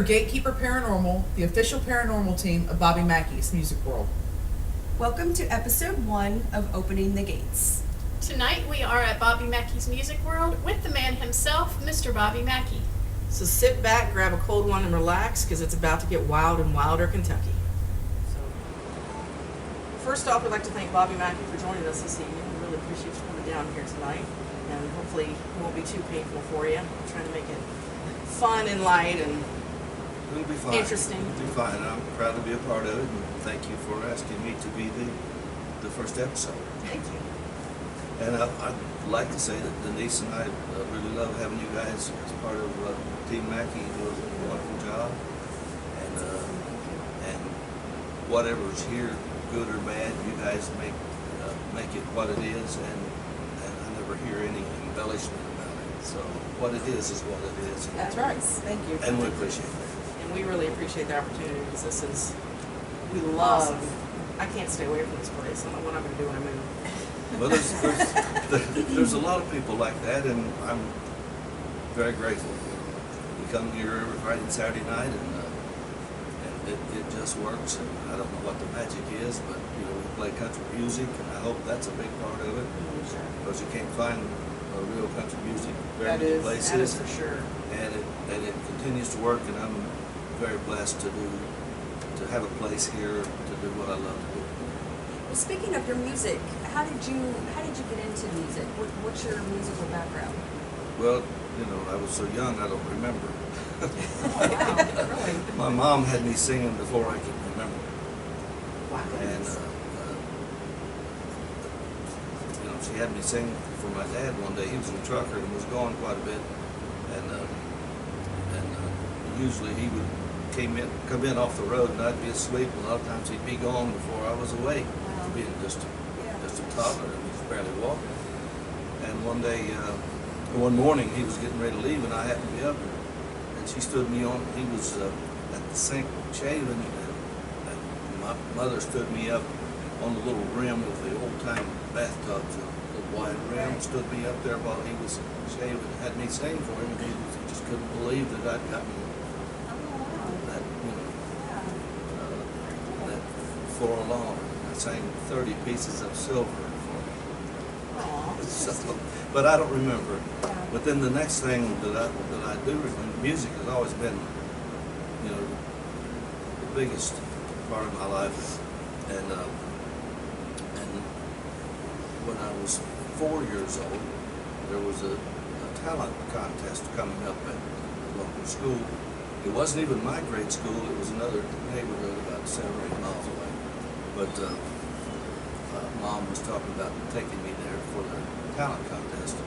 Gatekeeper Paranormal, the official paranormal team of Bobby Mackey's Music World. Welcome to episode 1 of Opening the Gates. Tonight we are at Bobby Mackey's Music World with the man himself, Mr. Bobby Mackey. So sit back, grab a cold one, and relax, because it's about to get wild in wilder Kentucky. So, first off, we'd like to thank Bobby Mackey for joining us this evening. We really appreciate you coming down here tonight, and hopefully it won't be too painful for you. I'm trying to make it fun and light and It'll be fine. interesting. It'll be fine. I'm proud to be a part of it, and thank you for asking me to be the first episode. Thank you. And I'd like to say that Denise and I really love having you guys as part of Team Mackey. You do a wonderful job, and whatever's here, good or bad, you guys make it what it is, and I never hear any embellishment about it. So what it is what it is. That's right. Thank you. And we appreciate that. And we really appreciate the opportunity, because this is, we love, I can't stay away from this place. I don't know what I'm going to do when I move. Well, there's a lot of people like that, and I'm very grateful. We come here every Friday and Saturday night, and it just works. And I don't know what the magic is, but we play country music, and I hope that's a big part of it, because you can't find real country music very many places. That is for sure. And it continues to work, and I'm very blessed to have a place here to do what I love to do. Well, speaking of your music, how did you get into music? What's your musical background? Well, I was so young I don't remember. Oh, wow, really? My mom had me singing before I could remember. Wow. And she had me sing for my dad one day. He was a trucker and was gone quite a bit, and usually he would come in off the road, and I'd be asleep. A lot of times he'd be gone before I was awake, being just a toddler, and he was barely walking. And one morning he was getting ready to leave, and I happened to be up, and she stood me on. He was at the sink shaving, and my mother stood me up on the little rim of the old-time bathtubs, the wide rim, stood me up there while he was shaving, and had me sing for him, and he just couldn't believe that I'd gotten that, that for a long. I sang 30 pieces of silver for him. So, but I don't remember. But then the next thing that I do remember, music has always been, the biggest part of my life. And when I was 4 years old, there was a talent contest coming up at the local school. It wasn't even my grade school, it was another neighborhood about 7 or 8 miles away. But Mom was talking about taking me there for the talent contest.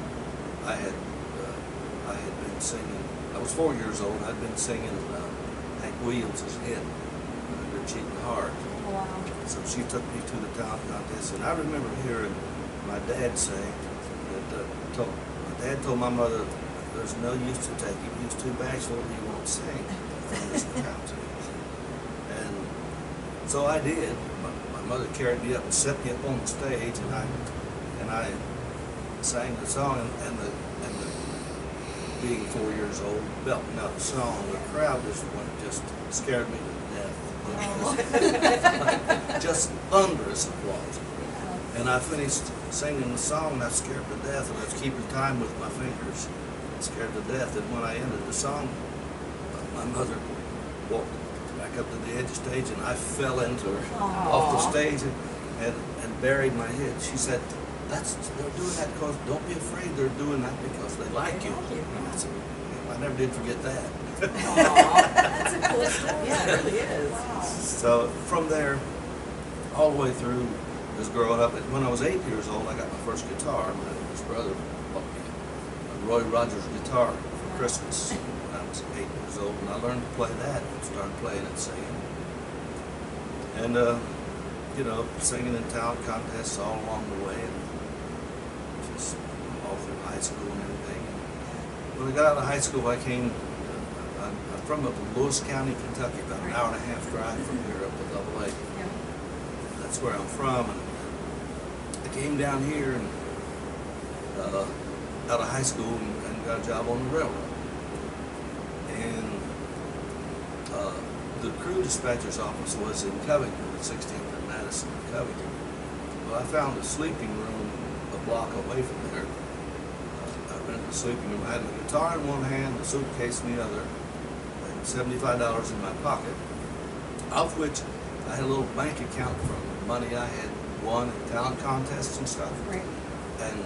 I had been singing, I was 4 years old, I'd been singing Hank Williams' hit, You're Cheating Hard. Wow. So she took me to the talent contest, and I remember hearing my dad say that my dad told my mother, there's no use to take him, he's too bashful, he won't sing from this contest. And so I did. My mother carried me up and set me up on the stage, and I sang the song, and being 4 years old, belting out the song, the crowd just scared me to death. Just thunderous applause. And I finished singing the song, and I was scared to death, and I was keeping time with my fingers, scared to death. And when I ended the song, my mother walked back up to the edge of the stage, and I fell into her off the stage and buried my head. She said, they're doing that because, don't be afraid, they're doing that because they like you. I never did forget that. That's a cool story. Yeah, it really is. Wow. So from there, all the way through, just growing up, when I was 8 years old, I got my first guitar. My oldest brother bought me a Roy Rogers guitar for Christmas when I was 8 years old, and I learned to play that and started playing and singing. And, singing in talent contests all along the way, and just all through high school and everything. And when I got out of high school, I'm from up in Lewis County, Kentucky, about an hour and a half drive from here up to Double A. That's where I'm from, and I came down here and out of high school and got a job on the railroad. And The crew dispatcher's office was in Covington, at 16th and Madison in Covington. Well, I found a sleeping room a block away from there. I rented a sleeping room. I had my guitar in one hand, the suitcase in the other, and $75 in my pocket, of which I had a little bank account from money I had won in talent contests and stuff. Right. And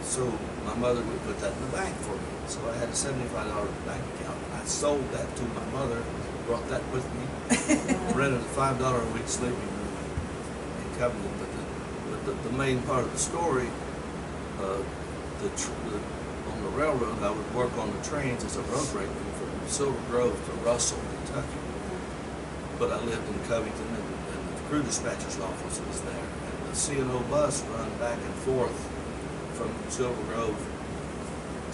so my mother would put that in the bank for me. So I had a $75 bank account. I sold that to my mother, brought that with me, rented a $5 a week sleeping room in Covington. But the main part of the story, on the railroad, I would work on the trains as a road brakeman from Silver Grove to Russell, Kentucky. But I lived in Covington, and the crew dispatcher's office was there. And the C&O bus run back and forth from Silver Grove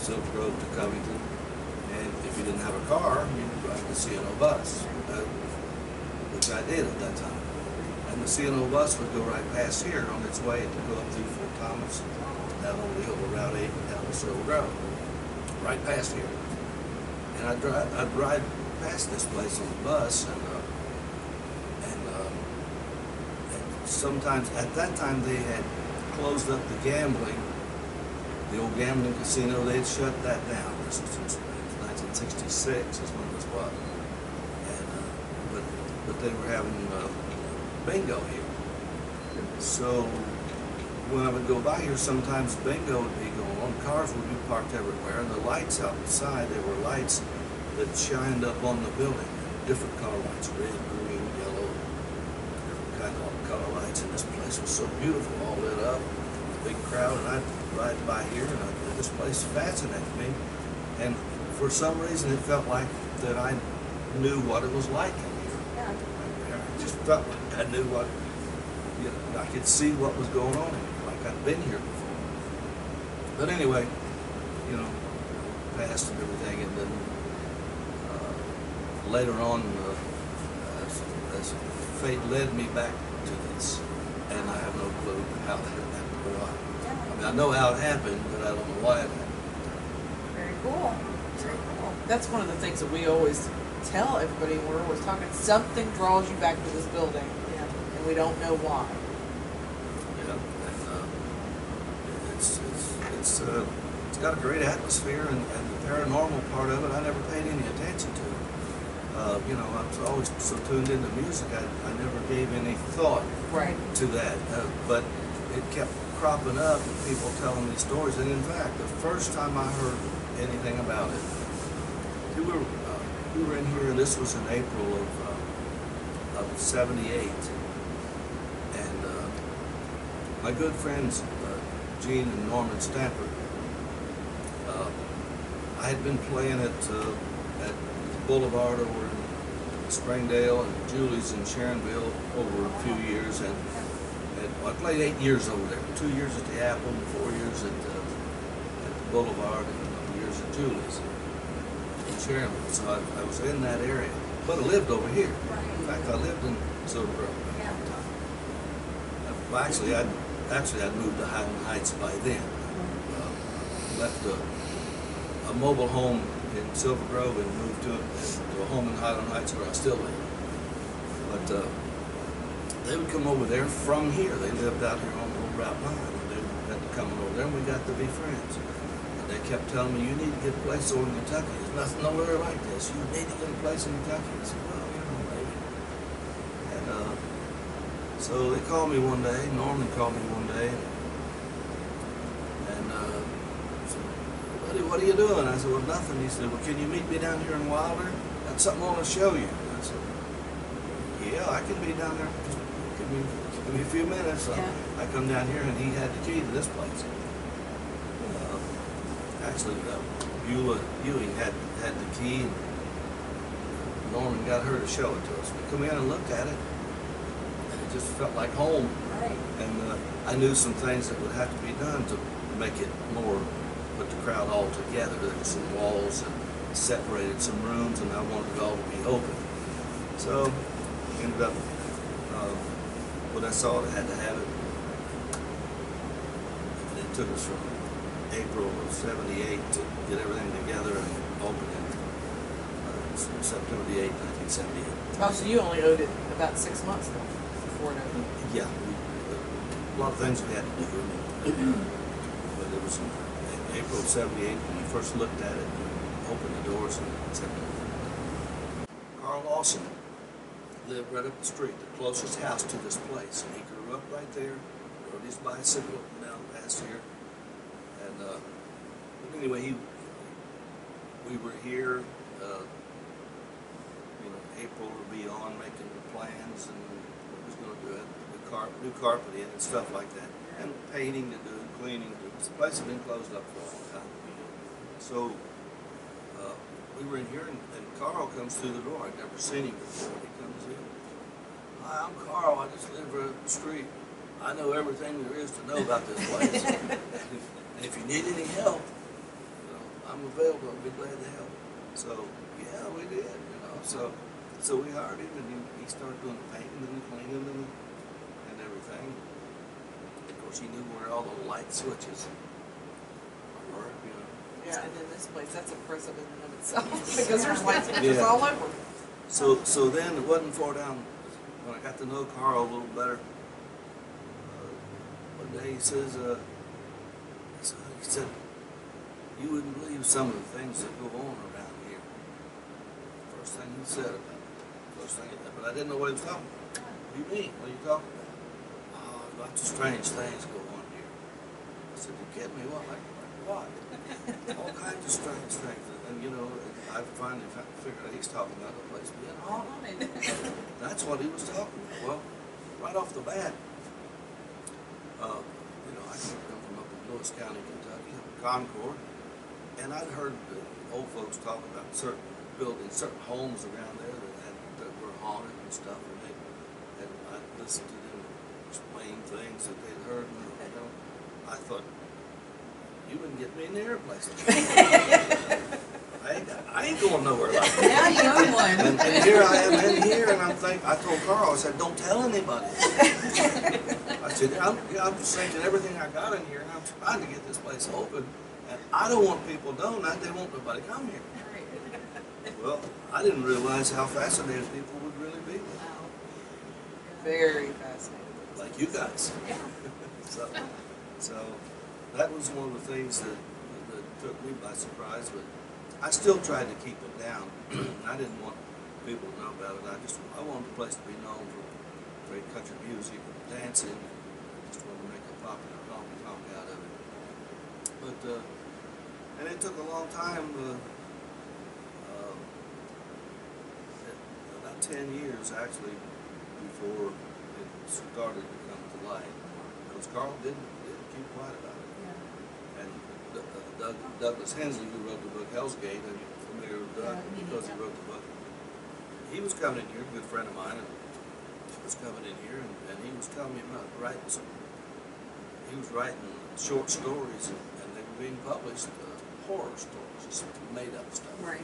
to Covington. And if you didn't have a car, you could ride the C&O bus, which I did at that time. And the C&O bus would go right past here on its way to go up through Fort Thomas, down over Route 8 and down to Silver Grove, right past here. And I'd ride past this place on the bus, and sometimes, at that time, they had closed up the gambling, the old gambling casino. They had shut that down. This was in 1966 is when this was. And, but they were having bingo here. So when I would go by here, sometimes bingo would be going on. Cars would be parked everywhere, and the lights outside, there were lights that shined up on the building. Different color lights, red, green, yellow, different kind of color lights. And this place was so beautiful, all lit up, big crowd. And I'd ride by here, and this place fascinated me. And for some reason, it felt like that I knew what it was like in here. Yeah. I just felt like I knew what, you know, I could see what was going on in here, like I'd been here before. But anyway, you know, passed and everything, and then later on, as fate led me back to this, and I have no clue how that happened or why. I mean, I know how it happened, but I don't know why it happened. Very cool. Very cool. That's one of the things that we always tell everybody when we're always talking. Something draws you back to this building, Yeah. and we don't know why. Yeah, and it's got a great atmosphere, and the paranormal part of it, I never paid any attention to. You know, I was always so tuned into music, I never gave any thought Right. to that. But it kept cropping up, and people telling me stories. And in fact, the first time I heard anything about it, we were in here, and this was in April of '78, and my good friends Gene and Norman Stamper, I had been playing at Boulevard over in Springdale and Julie's in Sharonville over a few years, and I played 8 years over there, 2 years at the Apple and 4 years at the Boulevard and years at Julie's in Sharonville. So I was in that area, but I lived over here. In fact, I lived in Silver Grove at the time. Well, actually, I'd moved to Highland Heights by then. Left a mobile home in Silver Grove and moved to a home in Highland Heights where I still live. But they would come over there from here. They lived out here on the old Route 9. And they had to come over there, and we got to be friends. And they kept telling me, "You need to get a place over in Kentucky. There's nothing nowhere like this. You need to get a place in Kentucky." I said, "Well, you know, maybe." And so they called me one day. Norman called me one day, and said, "Buddy, what are you doing?" I said, "Well, nothing." He said, "Well, can you meet me down here in Wilder? Got something I want to show you." And I said, "Yeah, I can be down there. Just give me a few minutes." So Yeah. I come down here, and he had the key to this place. Actually, Beulah Ewing had the key, and Norman got her to show it to us. We come in and looked at it, and it just felt like home. Right. And I knew some things that would have to be done to make it more, put the crowd all together. There were some walls that separated some rooms, and I wanted it all to be open. So, ended up, when I saw it, I had to have it. And it took us from April of '78 to get everything together and open it. September the 8th, 1978. Oh, so you only owed it about 6 months then before it opened. Yeah, a lot of things we had to do. But it was in April of 78 when we first looked at it and opened the doors and said, Carl Lawson lived right up the street, the closest house to this place. And he grew up right there, rode his bicycle down past here. And but anyway, we were here, April or beyond, making the plans and what was going to do it, new carpeting and stuff like that, and painting to do, cleaning to do. This place had been closed up for a long time. So we were in here, and Carl comes through the door. I'd never seen him before. He comes in. Hi, I'm Carl. I just live right up the street. I know everything there is to know about this place. And if you need any help, I'm available. I'll be glad to help. So yeah, we did. So we hired him, and he started doing the painting and the cleaning and everything. Of course, he knew where all the light switches were. Yeah, and then this place, that's impressive in and of itself because there's light switches all over. So then it wasn't far down when I got to know Carl a little better. One day he says, he said, you wouldn't believe some of the things that go on around here. First thing he said about it. But I didn't know what he was talking about. What do you mean? What are you talking about? Oh, lots of strange things go on here. I said, you kidding me? What? Like what? All kinds of strange things. And I finally figured out he's talking about the place being haunted. That's what he was talking about. Well, right off the bat, I come from up in Lewis County, Kentucky, Concord, and I'd heard the old folks talk about certain buildings, certain homes around there that were haunted and stuff, and I listened to them explain things that they'd heard, and I thought, you wouldn't get me in the airplane. I ain't going nowhere like that. Now you own one. And here I am in here, and I told Carl, I said, don't tell anybody. I said, I'm just thinking everything I got in here, and I'm trying to get this place open, and I don't want people knowing that. They won't nobody come here. Well, I didn't realize how fascinated people would really be with it. Very fascinating. Like you guys. Yeah. So that was one of the things that took me by surprise, but I still tried to keep it down. I didn't want people to know about it. I wanted the place to be known for great country music and dancing. I just wanted to make a popular honky-tonk out of it. But and it took a long time. About 10 years actually before it started to come to light. Because Carl didn't keep quiet about it. Yeah. And Douglas Hensley, who wrote the book Hell's Gate, and you're familiar with Doug because he wrote the book. He was coming in here, a good friend of mine, and was coming in here, and he was telling me about writing some. He was writing short stories, and they were being published, horror stories, just made up stuff. Right.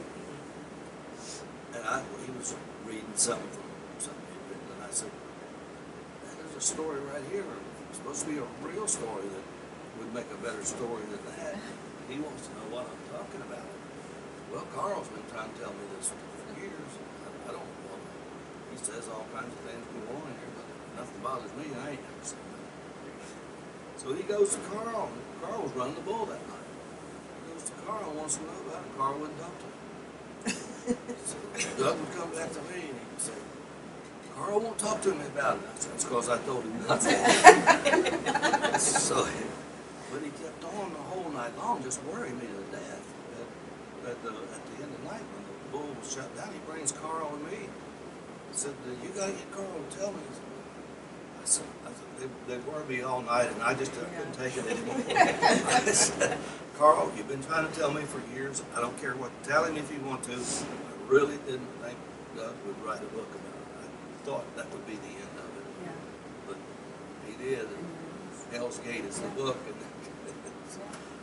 And he was reading something from something he'd written, and I said, man, there's a story right here. It's supposed to be a real story that would make a better story than that. He wants to know what I'm talking about. Well, Carl's been trying to tell me this for years. I don't know. He says all kinds of things go on in here, but nothing bothers me. I ain't never seen that. So he goes to Carl. Carl was running the bull that night. He goes to Carl and wants to know about it. Carl wouldn't talk to him. So Doug would come back to me and he would say, Carl won't talk to me about it. I said, that's because I told him not to. So, but he kept on the whole night long, just worrying me to death. At the end of the night, when the bull was shut down, he brings Carl and me. He said, you got to get Carl to tell me. I said they'd worry me all night, and I just couldn't take it anymore. I said, Carl, you've been trying to tell me for years. I don't care what. Tell him if you want to. I really didn't think Doug would write a book about it. I thought that would be the end of it. Yeah. But he did. And Hell's Gate is the book. And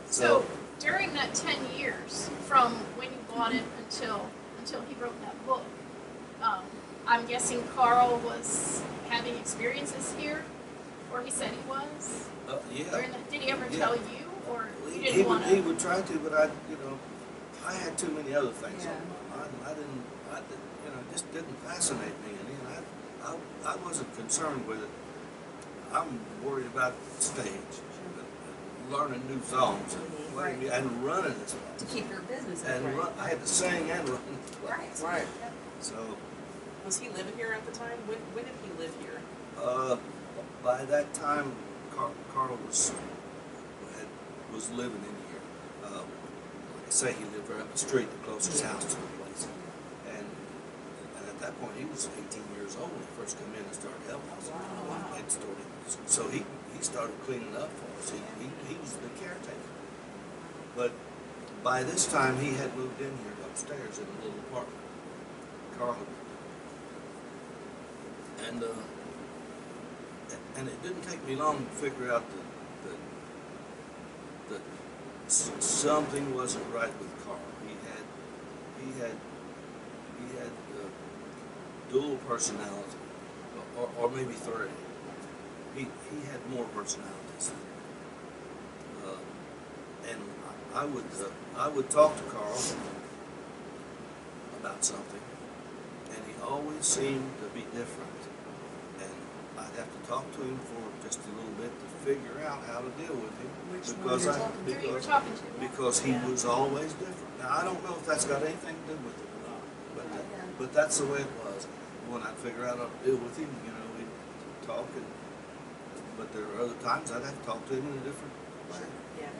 So during that 10 years, from when you bought it until he wrote that book, I'm guessing Carl was having experiences here, or he said he was? yeah. Did he ever tell you, or you He didn't want to? would try to, but I had too many other things Yeah. on my mind. I didn't, you know, it just didn't fascinate me any, and I wasn't concerned with it. I'm worried about stage, learning new songs, and, Right. and running as well. To keep your business up, And right? run, I had to sing and run. Right. Right. So, Was he living here at the time? When did he live here? by that time, Carl was living in here. Like I say, he lived right up the street, the closest house to the place. And at that point, he was 18 years old when he first came in and started helping us. Wow. And started, so he started cleaning up for us. He was the caretaker. But by this time, he had moved in here upstairs in a little apartment. Carl had moved in. And it didn't take me long to figure out that something wasn't right with Carl. He had dual personality, or maybe three. He had more personalities. And I would talk to Carl about something, and he always seemed to be different. And I'd have to talk to him for just a little bit to figure out how to deal with him. Which one because you're I talking to? Who you were talking to? because he Yeah. was always different. Now I don't know if that's got anything to do with it or not, Yeah. but that's the way it was. When I'd figure out how to deal with him, you know, we'd talk, but there were other times I'd have to talk to him in a different way. Yeah.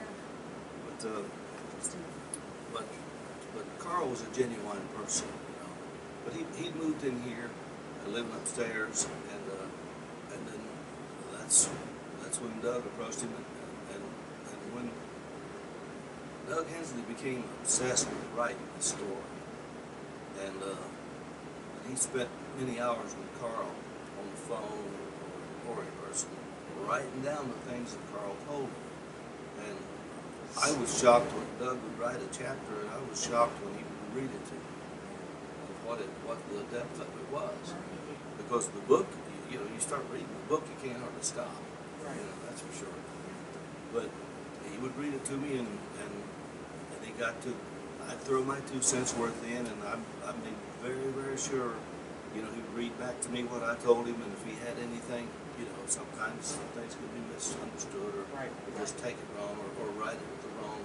But Carl was a genuine person, you know. But he moved in here, living upstairs, and then that's when Doug approached him, and when Doug Hensley became obsessed with writing the story, and he spent many hours with Carl on the phone or in person, writing down the things that Carl told him. And I was shocked when Doug would write a chapter, and I was shocked when he would read it to me, of what the depth of it was. Because the book, you know, you start reading the book, you can't hardly stop. Right. You know, that's for sure. But he would read it to me, and he got to, I'd throw my 2 cents worth in, and I made very, very sure, you know, he would read back to me what I told him, and if he had anything, you know, sometimes some things could be misunderstood, or just take it wrong, or write it with the wrong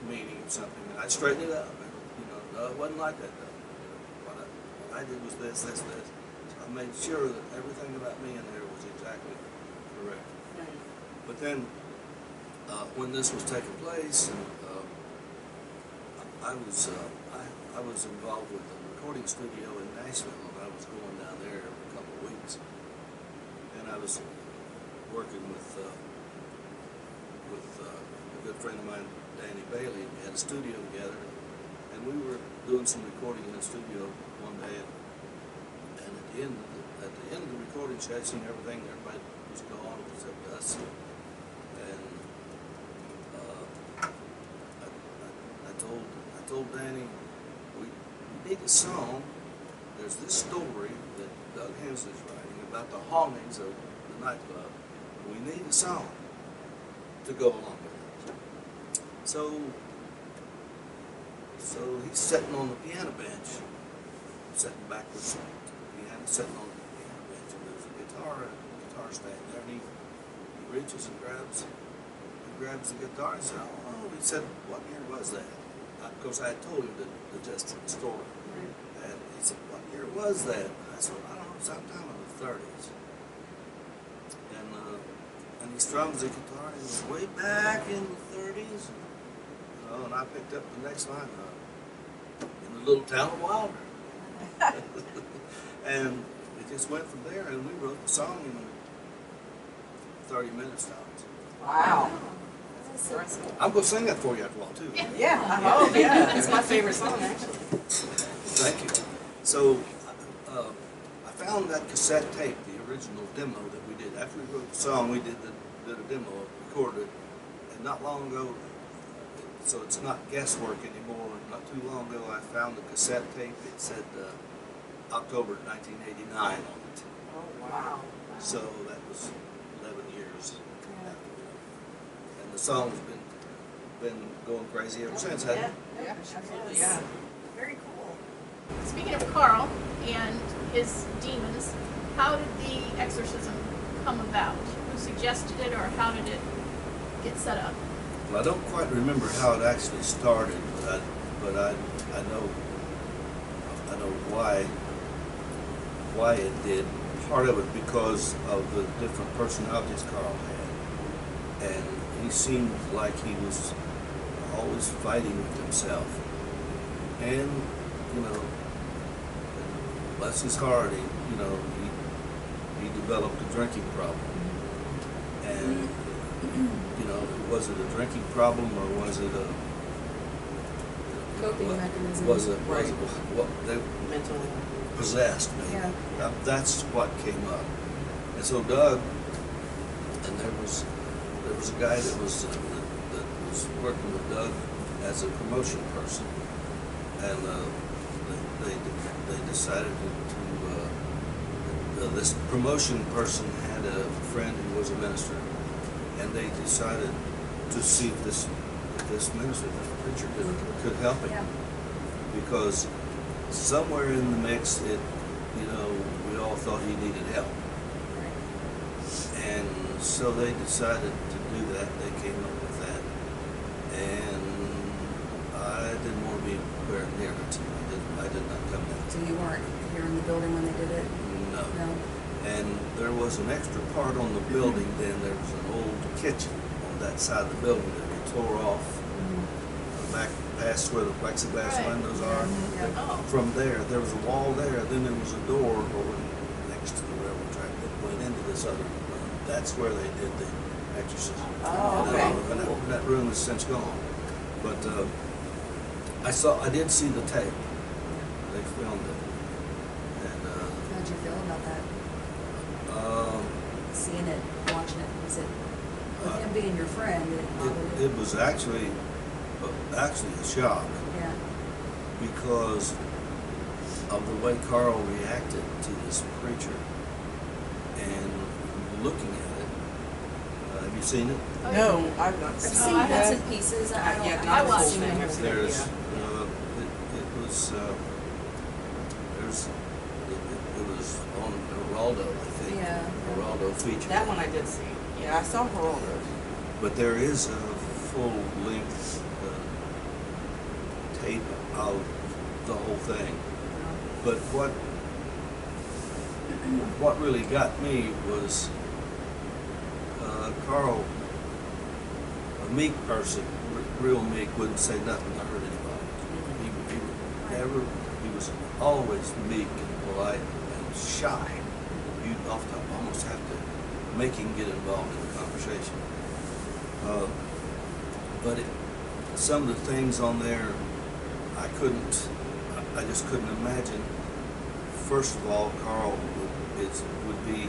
meaning or something, and I'd straighten it up. And, you know, no, it wasn't like that though. You know, what I did was this. So I made sure that everything about me in there was exactly correct. But then, when this was taking place, and I was involved with a recording studio in Nashville, and I was going down there every couple of weeks, and I was working with a good friend of mine, Danny Bailey. We had a studio together, and we were doing some recording in the studio one day, and at the end of the recording session, everybody was gone except us. And I told Danny, we need a song. There's this story that Doug Hensley's writing about the hauntings of the nightclub. We need a song to go along with it. So he's sitting on the piano bench, sitting backwards to the piano, sitting on the piano bench, and there's a guitar stand there, and he reaches and grabs the guitar and said, "Oh," he said, "what year was that?" Because I had told him the gist of the story. And he said, "What year was that?" I said, "I don't know, sometime in the 30s. And he strums the guitar, and it was way back in the 30s. And I picked up the next line, in the little town of Wilder. And it just went from there, and we wrote the song in 30 minutes tops. Wow. I'm going to sing that for you after a while, too. Yeah. Oh, yeah. It's my favorite song, actually. Thank you. So, I found that cassette tape, the original demo that we did. After we wrote the song, we did a demo, recorded it. And not long ago, so it's not guesswork anymore, not too long ago, I found the cassette tape. It said October 1989 on it. Oh, wow. So that was 11 years after. And the song's been been going crazy ever since, hasn't Yeah, it? absolutely, yeah. Very cool. Speaking of Carl and his demons, how did the exorcism come about? Who suggested it, or how did it get set up? Well, I don't quite remember how it actually started, but I know why it did. Part of it because of the different personalities Carl had, and he seemed like he was always fighting with himself. And you know, bless his heart, he developed a drinking problem. And you know, was it a drinking problem or was it a Coping mechanism. Was it Right. what they Mental. possessed maybe? Yeah. That's what came up. And so Doug, and there was a guy that was working with Doug as a promotion person, and they decided to this promotion person had a friend who was a minister, and they decided to see if this minister, this preacher could help him. Yeah. Because somewhere in the mix, we all thought he needed help. And so they decided to do that. They came up with that. And I didn't want to be very near it. I did not come down. So you weren't here in the building when they did it? No. No. And there was an extra part on the building then. There was an old kitchen on that side of the building that we tore off. Back past where the plexiglass Right. windows are. Yeah. Oh. From there was a wall there, then there was a door going next to the railroad track that went into this other room. That's where they did the exorcism. Oh, okay. And that room is since gone. But I did see the tape. They filmed it. And How'd you feel about that? Seeing it, watching it? Was it, with him being your friend, did it bother you? it was actually a shock, Yeah. because of the way Carl reacted to this preacher and looking at it. Have you seen it? Oh, No, I've not I've seen seen I bits that. and pieces. I don't. Yeah, I not the whole watched thing. it. I've seen it, There's, yeah. it was on Geraldo, I think. Yeah. Geraldo feature. That one I did see. Yeah, I saw Geraldo. But there is a full-length tape of the whole thing. But what really got me was Carl, a meek person, real meek, wouldn't say nothing to hurt anybody. He was always meek and polite and shy. You often almost have to make him get involved in the conversation. But some of the things on there, I just couldn't imagine. First of all, Carl would be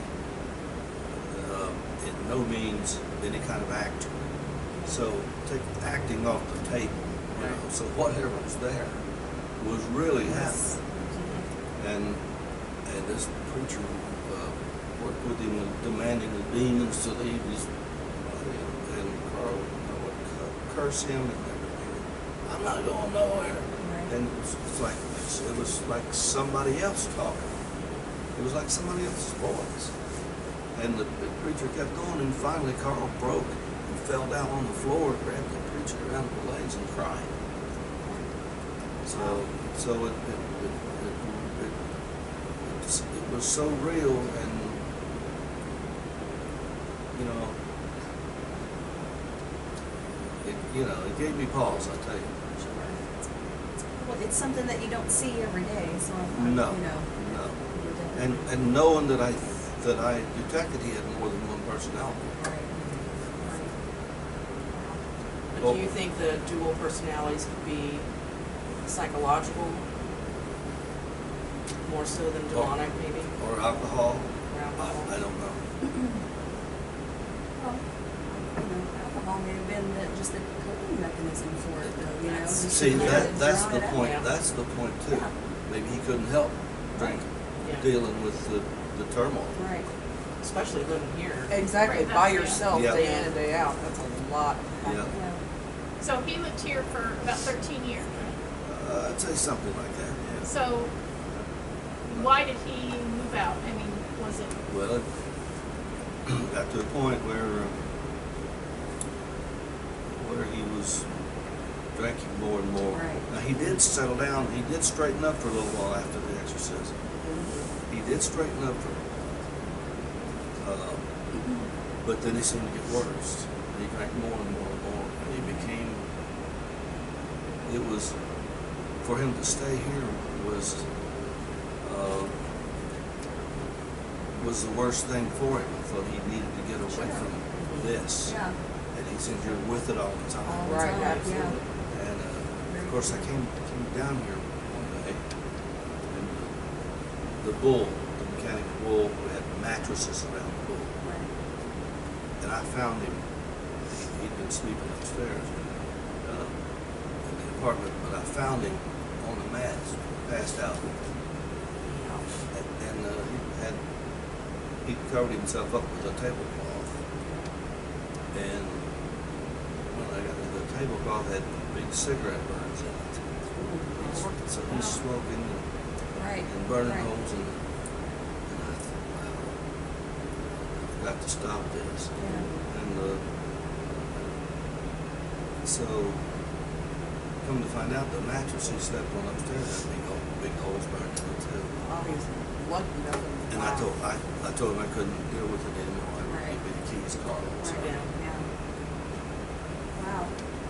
in no means any kind of actor. So take acting off the tape, so whatever was there was really happening. And this preacher worked with him, demanding the demons to leave his body, and Carl would curse him and everything. I'm not going nowhere. And it was like somebody else talking. It was like somebody else's voice. And the preacher kept going, and finally Carl broke and fell down on the floor, grabbed the preacher around the legs and cried. So it was so real, and it gave me pause, I tell you. Well, it's something that you don't see every day, so No. no. And knowing that I detected he had more than one personality. But do you think the dual personalities could be psychological? More so than demonic, maybe? Or alcohol. Or alcohol? I don't know. Well, alcohol may have been just the coping mechanism for it, though. Just See, to that's drown the it out. point. Yeah. That's the point too. Yeah. Maybe he couldn't help drinking, Yeah. dealing with the turmoil. Right. Especially living here. Exactly, Right, by that's- yourself yeah. day in and day out. That's a lot. Yeah. Yeah. So he lived here for about 13 years, right? I'd say something like that, yeah. So why did he move out? I mean, was it? Well, it got to a point where he was drinking more and more. Right. Now he did settle down. He did straighten up for a little while after the exorcism. He did straighten up for, but then he seemed to get worse. He drank more and more and more, and he became. It was for him to stay here was the worst thing for him. I thought he needed to get away from this. Yeah. And he said, "You're with it all the time." All the Right, time, absolutely. And of course, I came down here one day, and the bull, the mechanic bull, had mattresses around the bull. Right. And I found him. He'd been sleeping upstairs in the apartment, but I found him on the mats, passed out. And he covered himself up with a tablecloth. And when I got to the tablecloth, had big cigarette burns in it. So he's smoking Right. and burning Right. holes in it. And I thought, wow, I've got to stop this. Yeah. And so, come to find out, the mattress he slept on upstairs had big holes burned in it too. Oh, he's lucky nothing. And I told him I couldn't deal with it anymore. I would give me the keys, Carl. So, Right. Yeah. Wow.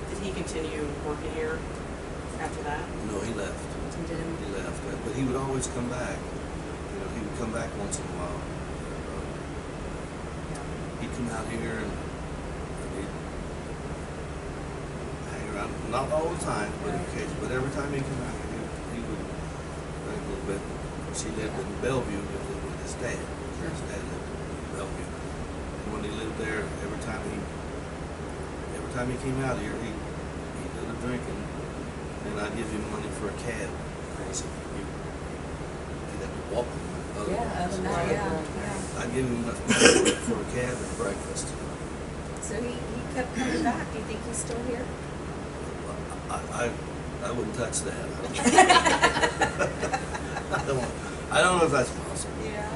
Did he continue working here after that? no, he left. He didn't. He left, but he would always come back. You know, he would come back once in a while. He'd come out here and he'd hang around. Not all the time, but Right. occasionally. But every time he came out here, he would drink a little bit. She lived in Bellevue with his dad. His dad lived in Bellevue. And when he lived there, every time he came out here, he did a drinking, and I'd give him money for a cab. So he'd have to walk with my other Yeah. ones. Other than that, yeah. I'd give him enough money for a cab and breakfast. So he kept coming back. Do you think he's still here? I wouldn't touch that. I don't know if that's possible. Yeah.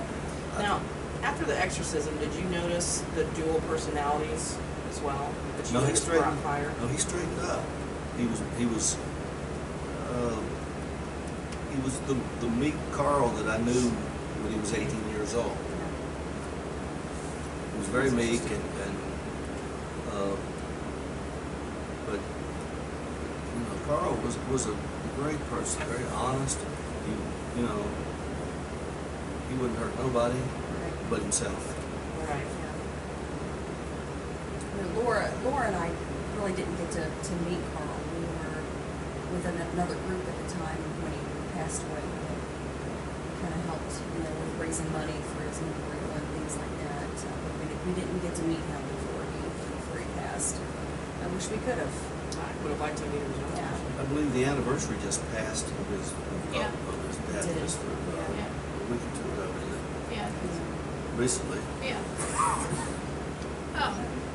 Now, after the exorcism, did you notice the dual personalities as well? That you No, he noticed were straightened. on fire? No, he straightened up. He was the meek Carl that I knew when he was 18 years old. He was very meek but you know, Carl was a great person, very honest. He wouldn't hurt nobody but himself. Right. Laura and I really didn't get to meet Carl. We were with another group at the time when he passed away. We kind of helped, with raising money for his memorial and things like that. But we didn't get to meet him before he passed. I wish we could have. I would have liked to meet him. Yeah. I believe the anniversary just passed of his Yeah. dad Did it? just a week or two ago, didn't it? Yeah. Recently. Yeah.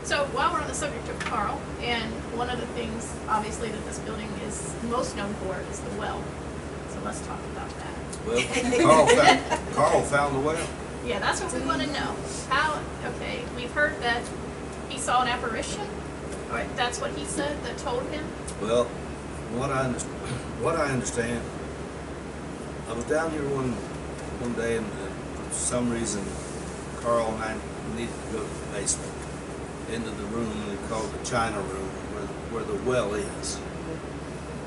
So while we're on the subject of Carl, and one of the things, obviously, that this building is most known for is the well. So let's talk about that. Well, Carl found the well. Yeah, that's what we want to know. Okay, we've heard that he saw an apparition. Or that's what he said that told him. Well, from what I understand, I was down here one day, and for some reason, Carl and I needed to go to the basement, into the room they call the China room, where the well is.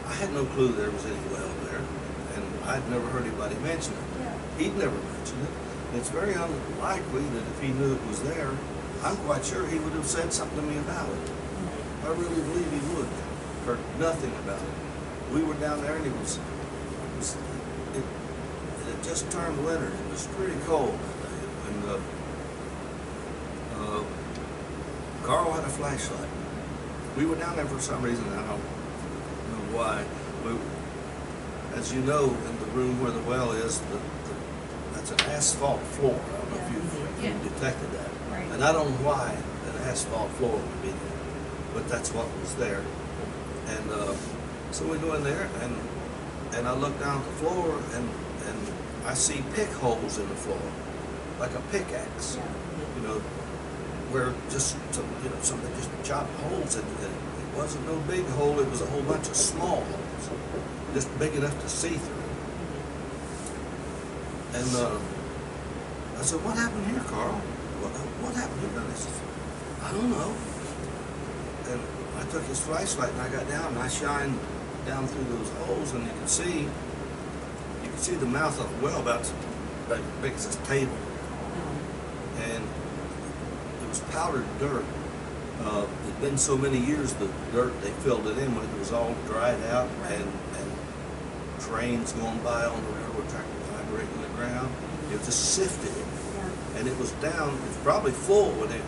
I had no clue there was any well there, and I'd never heard anybody mention it. Yeah. He'd never mentioned it. It's very unlikely that if he knew it was there, I'm quite sure he would have said something to me about it. I really believe he would. Heard nothing about it. We were down there, and it had just turned winter. It was pretty cold that day, and Carl had a flashlight. We were down there for some reason. I don't know why. As you know, in the room where the well is, that's an asphalt floor. I don't know if you detected that. Right. And I don't know why an asphalt floor would be there, but that's what was there. And so we go in there, and I look down at the floor, and I see pick holes in the floor, like a pickaxe. Yeah. You know, where just somebody just chopped holes in it. It wasn't no big hole; it was a whole bunch of small holes, just big enough to see through. And I said, "What happened here, Carl? What happened here?" And he said, "I don't know." And I took his flashlight and I got down and I shined down through those holes, and you could see the mouth of a well about as big as this table, and it was powdered dirt. It'd been so many years, the dirt they filled it in when it was all dried out, and trains going by on the railroad track vibrating on the ground. It just sifted it, Yeah. and it was down. It was probably full when they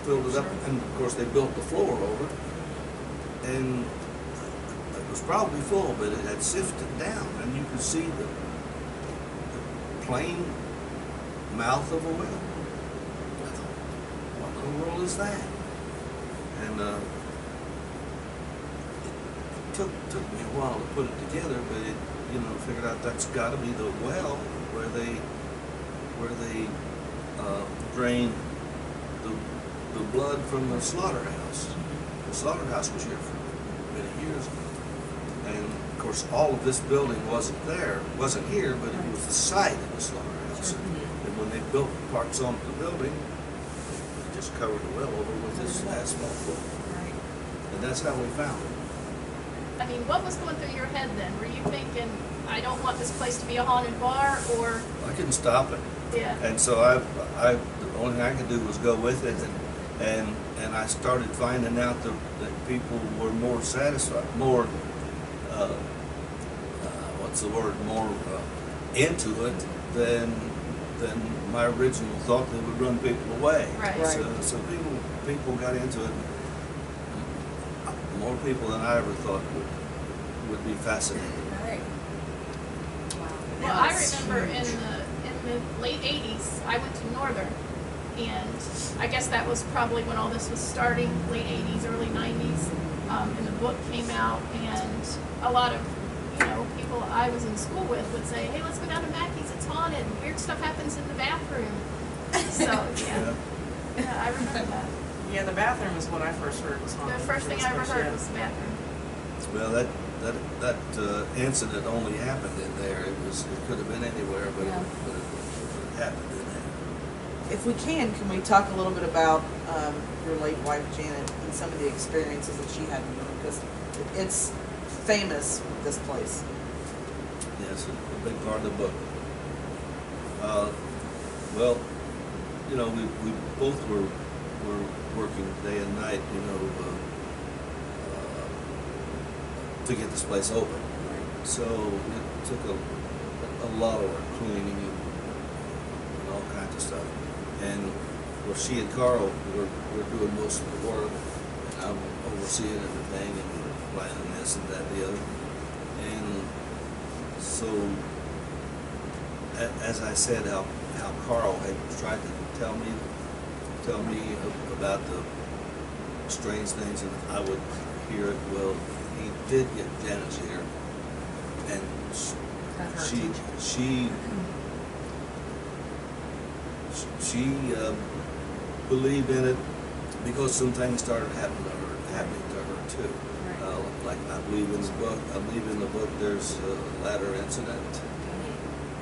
filled it up, and of course they built the floor over it, and it was probably full, but it had sifted down, and you could see the plain mouth of a well. I thought, what in the world is that? And it took me a while to put it together, but it, figured out that's got to be the well where they drained the blood from the slaughterhouse. The slaughterhouse was here for many years, and of course all of this building wasn't here, but it was the site of the slaughterhouse. And when they built parts onto the building, they just covered the well over with this asphalt floor. Right. And that's how we found it. I mean, what was going through your head then? Were you thinking, I don't want this place to be a haunted bar, or? I couldn't stop it. Yeah. And so the only thing I could do was go with it, and I started finding out that people were more satisfied, more more into it than my original thought they would run people away. Right. So people got into it. More people than I ever thought would be fascinated. Right. Wow. Well, I remember in the late 80s, I went to Northern, and I guess that was probably when all this was starting, late 80s, early 90s, and the book came out, and a lot of, people I was in school with would say, hey, let's go down to Mackey's, it's haunted, weird stuff happens in the bathroom. So, yeah, I remember that. Yeah, the bathroom is what I first heard was haunted. The first thing I ever heard was the bathroom. Well, that incident only happened in there. It could have been anywhere, but Yeah. it happened in there. If we can we talk a little bit about your late wife Janet and some of the experiences that she had in Europe, because it's famous, this place. Yes, a big part of the book. Well, we both were working day and night, to get this place open. So it took a lot of work, cleaning and all kinds of stuff. And she and Carl were doing most of the work, and I'm overseeing everything and planning this and that and the other. And so, as I said, how Carl had tried to tell me about the strange things, and I would hear it. Well, he did get Janet's here, and she believed in it because some things started happening to her too. Like I believe in the book there's a ladder incident,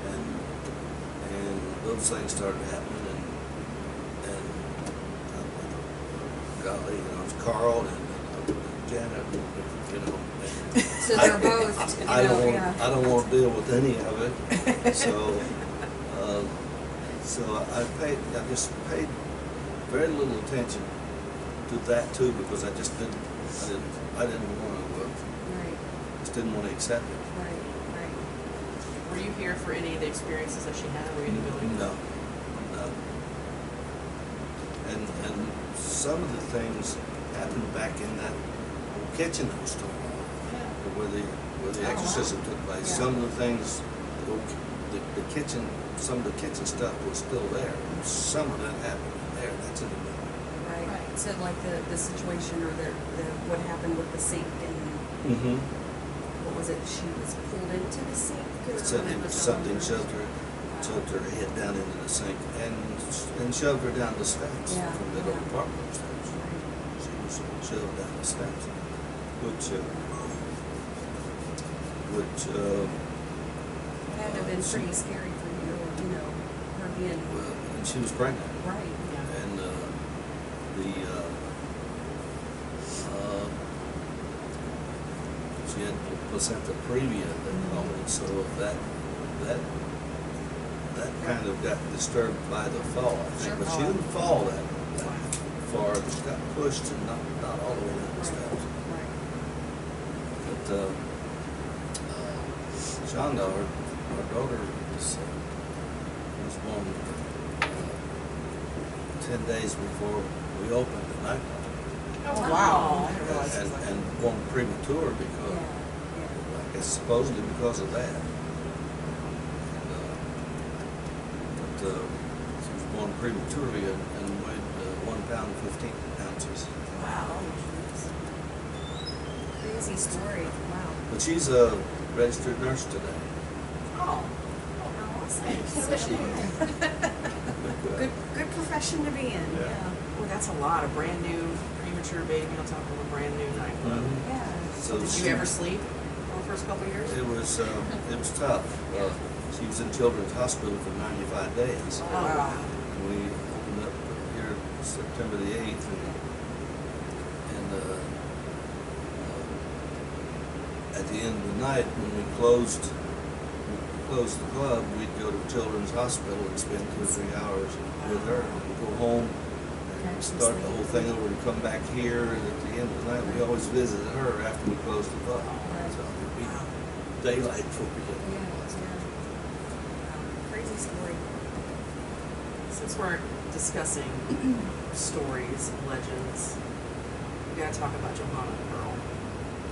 and those things started happening, and golly, it's Carl and Janet, So they're both. I don't want to deal with any of it. So I just paid very little attention to that too, because I didn't want to. Right. Just didn't want to accept it. Right. Were you here for any of the experiences that she had? Were you in the building? No. And some of the things happened back in that kitchen that was torn off, where the exorcism took place. Yeah. Some of the things, the kitchen, some of the kitchen stuff was still there. Some of that happened there. That's in the middle. Right. So like the situation or the what happened with the sink and Mm-hmm. What was it? She was pulled into the sink? Or Something shoved her head down into the sink and shoved her down the steps Yeah, from the yeah. apartment steps. She was shoved down the steps, which It had to have been pretty scary for you, you know, her being well, and she was pregnant. right. And she had placenta previa, they call it, so that kind of got disturbed by the fall, I think. But she didn't fall that far, she got pushed and not all the way down the steps. Right. But Johanna, our daughter, was born 10 days before we opened the nightclub. Oh, wow. I didn't realize it was like And born premature because, Yeah. I guess supposedly because of that. But she was born prematurely and weighed 1 pound 15 ounces. wow. Crazy story. Wow. But she's a registered nurse today. Oh. Good profession to be in. Yeah. Yeah. Well, that's a lot. A brand new premature baby on top of a brand new nightclub. Mhm. Yeah. So Did you ever sleep for the first couple of years? It was tough. She was in Children's Hospital for 95 days. Oh, wow. And we opened up here September the 8th, and at the end of the night, when we closed the club, we'd go to Children's Hospital and spend 2 or 3 hours with her. We'd go home and start the whole thing over and come back here, and at the end of the night, we always visited her after we closed the club. So it'd be daylight before we did. Yeah. Crazy story. Since we're discussing stories, legends, we gotta talk about Johanna and Pearl.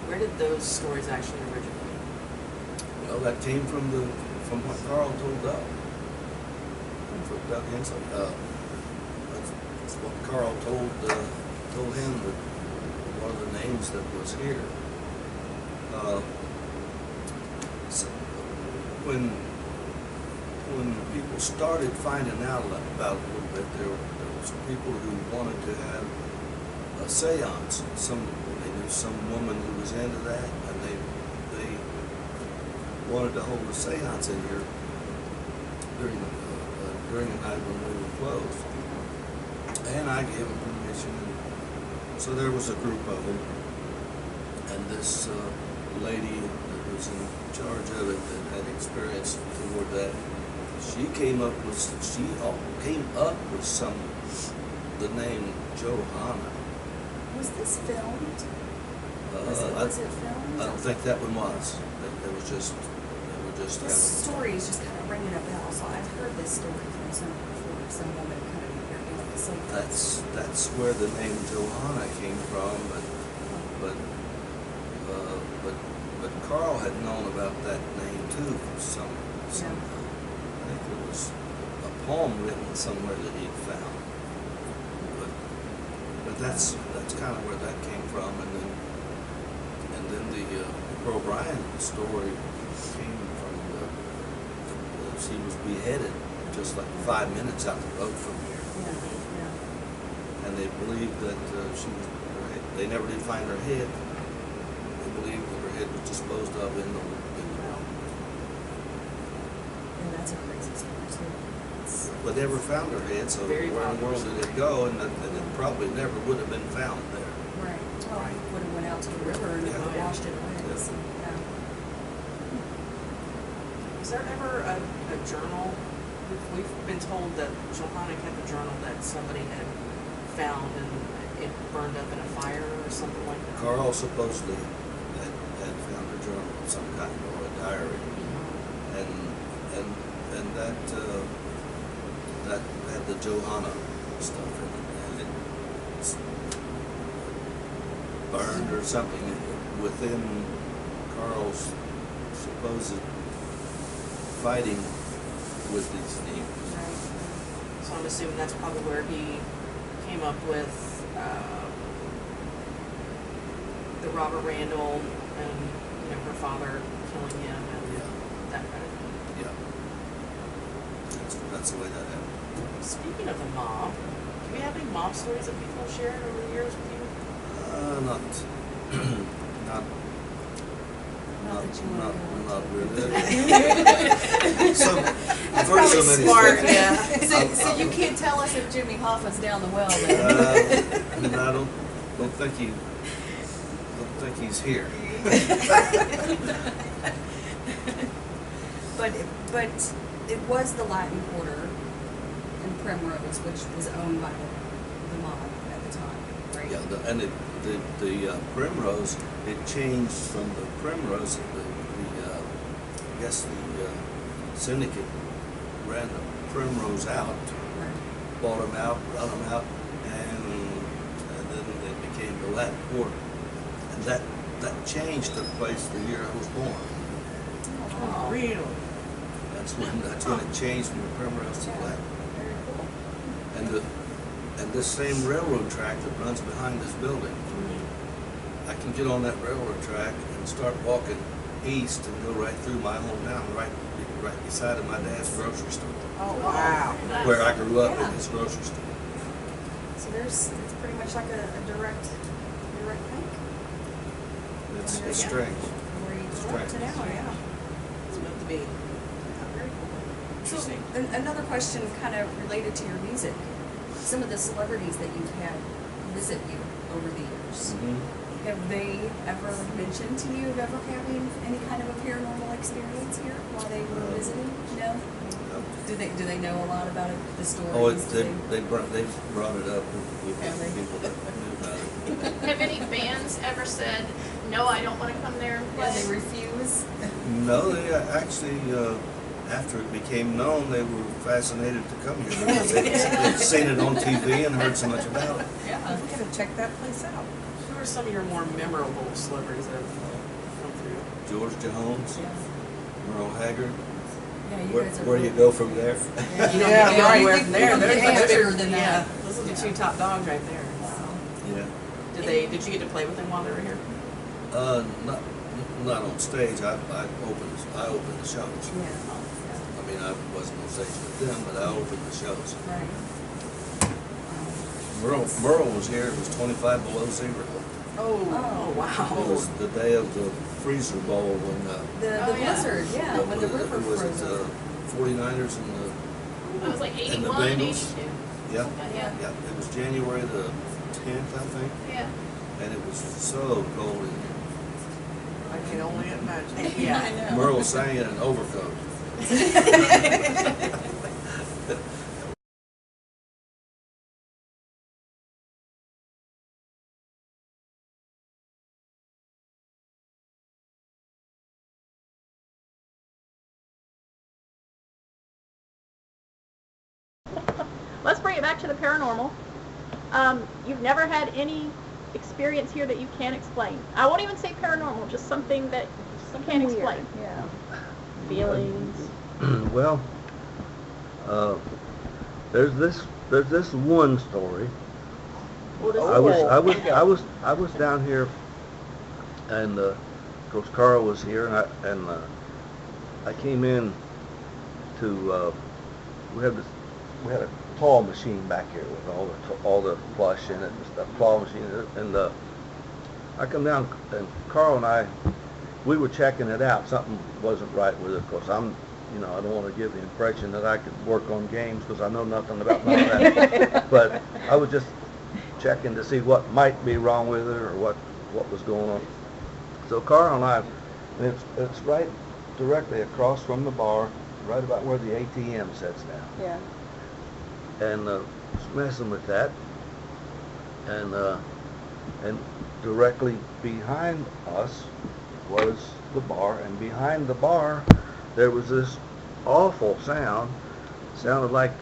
Where did those stories actually originate? Well, that came from what Carl told Doug. From Doug Henson. That's what Carl told him that one of the names that was here. So when people started finding out about it a little bit, there was people who wanted to have a seance. They knew some woman who was into that, and they wanted to hold a seance in here during the night when we were closed. And I gave them permission. So there was a group of them, and this lady that was in charge of it that had experience toward that, she came up with the name Johanna. Was this filmed? Was it filmed? I don't think that one was. They were just This kind of. story is just kind of ringing a bell. So I've heard this story from some woman kind of doing the same thing. That's where the name Johanna came from, but Carl had known about that name too somehow. I think there was a poem written somewhere that he'd found, but that's kind of where that came from, and then the Pearl Bryan story came from she was beheaded just like 5 minutes out the road from here. And they believed that they never did find her head. They believed that her head was disposed of in the well. Yeah, that's a crazy story too. But they never found her head, so where in the world did it go? And it probably never would have been found there. Right. Well, it would have went out to the river and washed it away. Yeah. So, yeah. Was there ever a journal? We've been told that Johanna kept a journal that somebody had found and it burned up in a fire or something like that. Carl supposedly had found a journal of some kind or a diary, and that had the Johanna stuff in it, and it burned or something within Carl's supposed fighting with these demons. Right. So I'm assuming that's probably where he came up with the Robert Randall and her father killing him and that kind of thing. Yeah. That's the way that happened. Speaking of the mob, do we have any mob stories that people have shared over the years with you? Not Not that you wanna go not into. really. I've heard so many Smart, stories. yeah. So you can't tell us if Jimmy Hoffa's down the well then? I don't think he's here. But it was the Latin Quarter in Primrose, which was owned by the mob at the time, right? Yeah, the Primrose, it changed from the Primrose. I guess the syndicate ran the Primrose out, Right. bought them out, run them out, and then it became the Latin Quarter. And that change took place the year I was born. Oh, really? That's when it changed from the Primrose to the Latin. Very cool. And this same railroad track that runs behind this building, I can get on that railroad track and start walking east and go right through my hometown, right beside of my dad's grocery store, Oh, wow. where I grew up Yeah. in this grocery store. So it's pretty much like a direct link It's Yeah. strange. where you grew up to Strange. now, yeah. It's meant to be. Very cool. So Interesting. another question kind of related to your music. Some of the celebrities that you've had visit you over the years, have they ever mentioned to you of ever having any kind of a paranormal experience here while they were visiting? No? Do they know a lot about it, the stories? Oh, Do they brought it up with Have they? people that knew about it. Have any bands ever said, no, I don't want to come there and Yeah, play? they refuse. No, they actually, after it became known, they were fascinated to come here because they'd seen it on TV and heard so much about it. Yeah. I'm gonna check that place out. Who are some of your more memorable celebrities that have come through? George Jones, Yeah. Merle Haggard. Yeah, you Where guys are do you really- go from there? You don't Yeah, get right. anywhere from there. You don't get Those are- bigger than that. Yeah, those are the Yeah. two top dogs right there. Wow. Yeah. Did you get to play with them while they were here? Not on stage. I opened the shows. Yeah. I mean, I wasn't on stage with them, but I opened the shows. Right. Merle was here. It was 25 below zero. Oh, Oh. wow. It was the day of the freezer bowl when The Oh, yeah. blizzard, yeah, when the river was froze it over. 49ers and It was like And the 81, Bengals? 82. yeah, Yeah. yeah. It was January the 10th, I think, Yeah. and it was so cold in here. I can only imagine. Yeah. I know. Merle sang in an overcoat. Let's bring it back to the paranormal. You've never had any experience here that you can't explain. I won't even say paranormal, just something that you can't explain. Yeah. Feelings. Well, there's this one story. What is I was down here, and of course Carl was here, and I came in to we had a claw machine back here with all the plush in it and stuff, claw machine, and I come down, and Carl and I, we were checking it out. Something wasn't right with it. Of course, I don't want to give the impression that I could work on games because I know nothing about none of that. But I was just checking to see what might be wrong with it or what was going on. So Carl and I, and it's right directly across from the bar, right about where the ATM sits down. Yeah. And messing with that, and directly behind us was the bar, and behind the bar there was this awful sound. Sounded like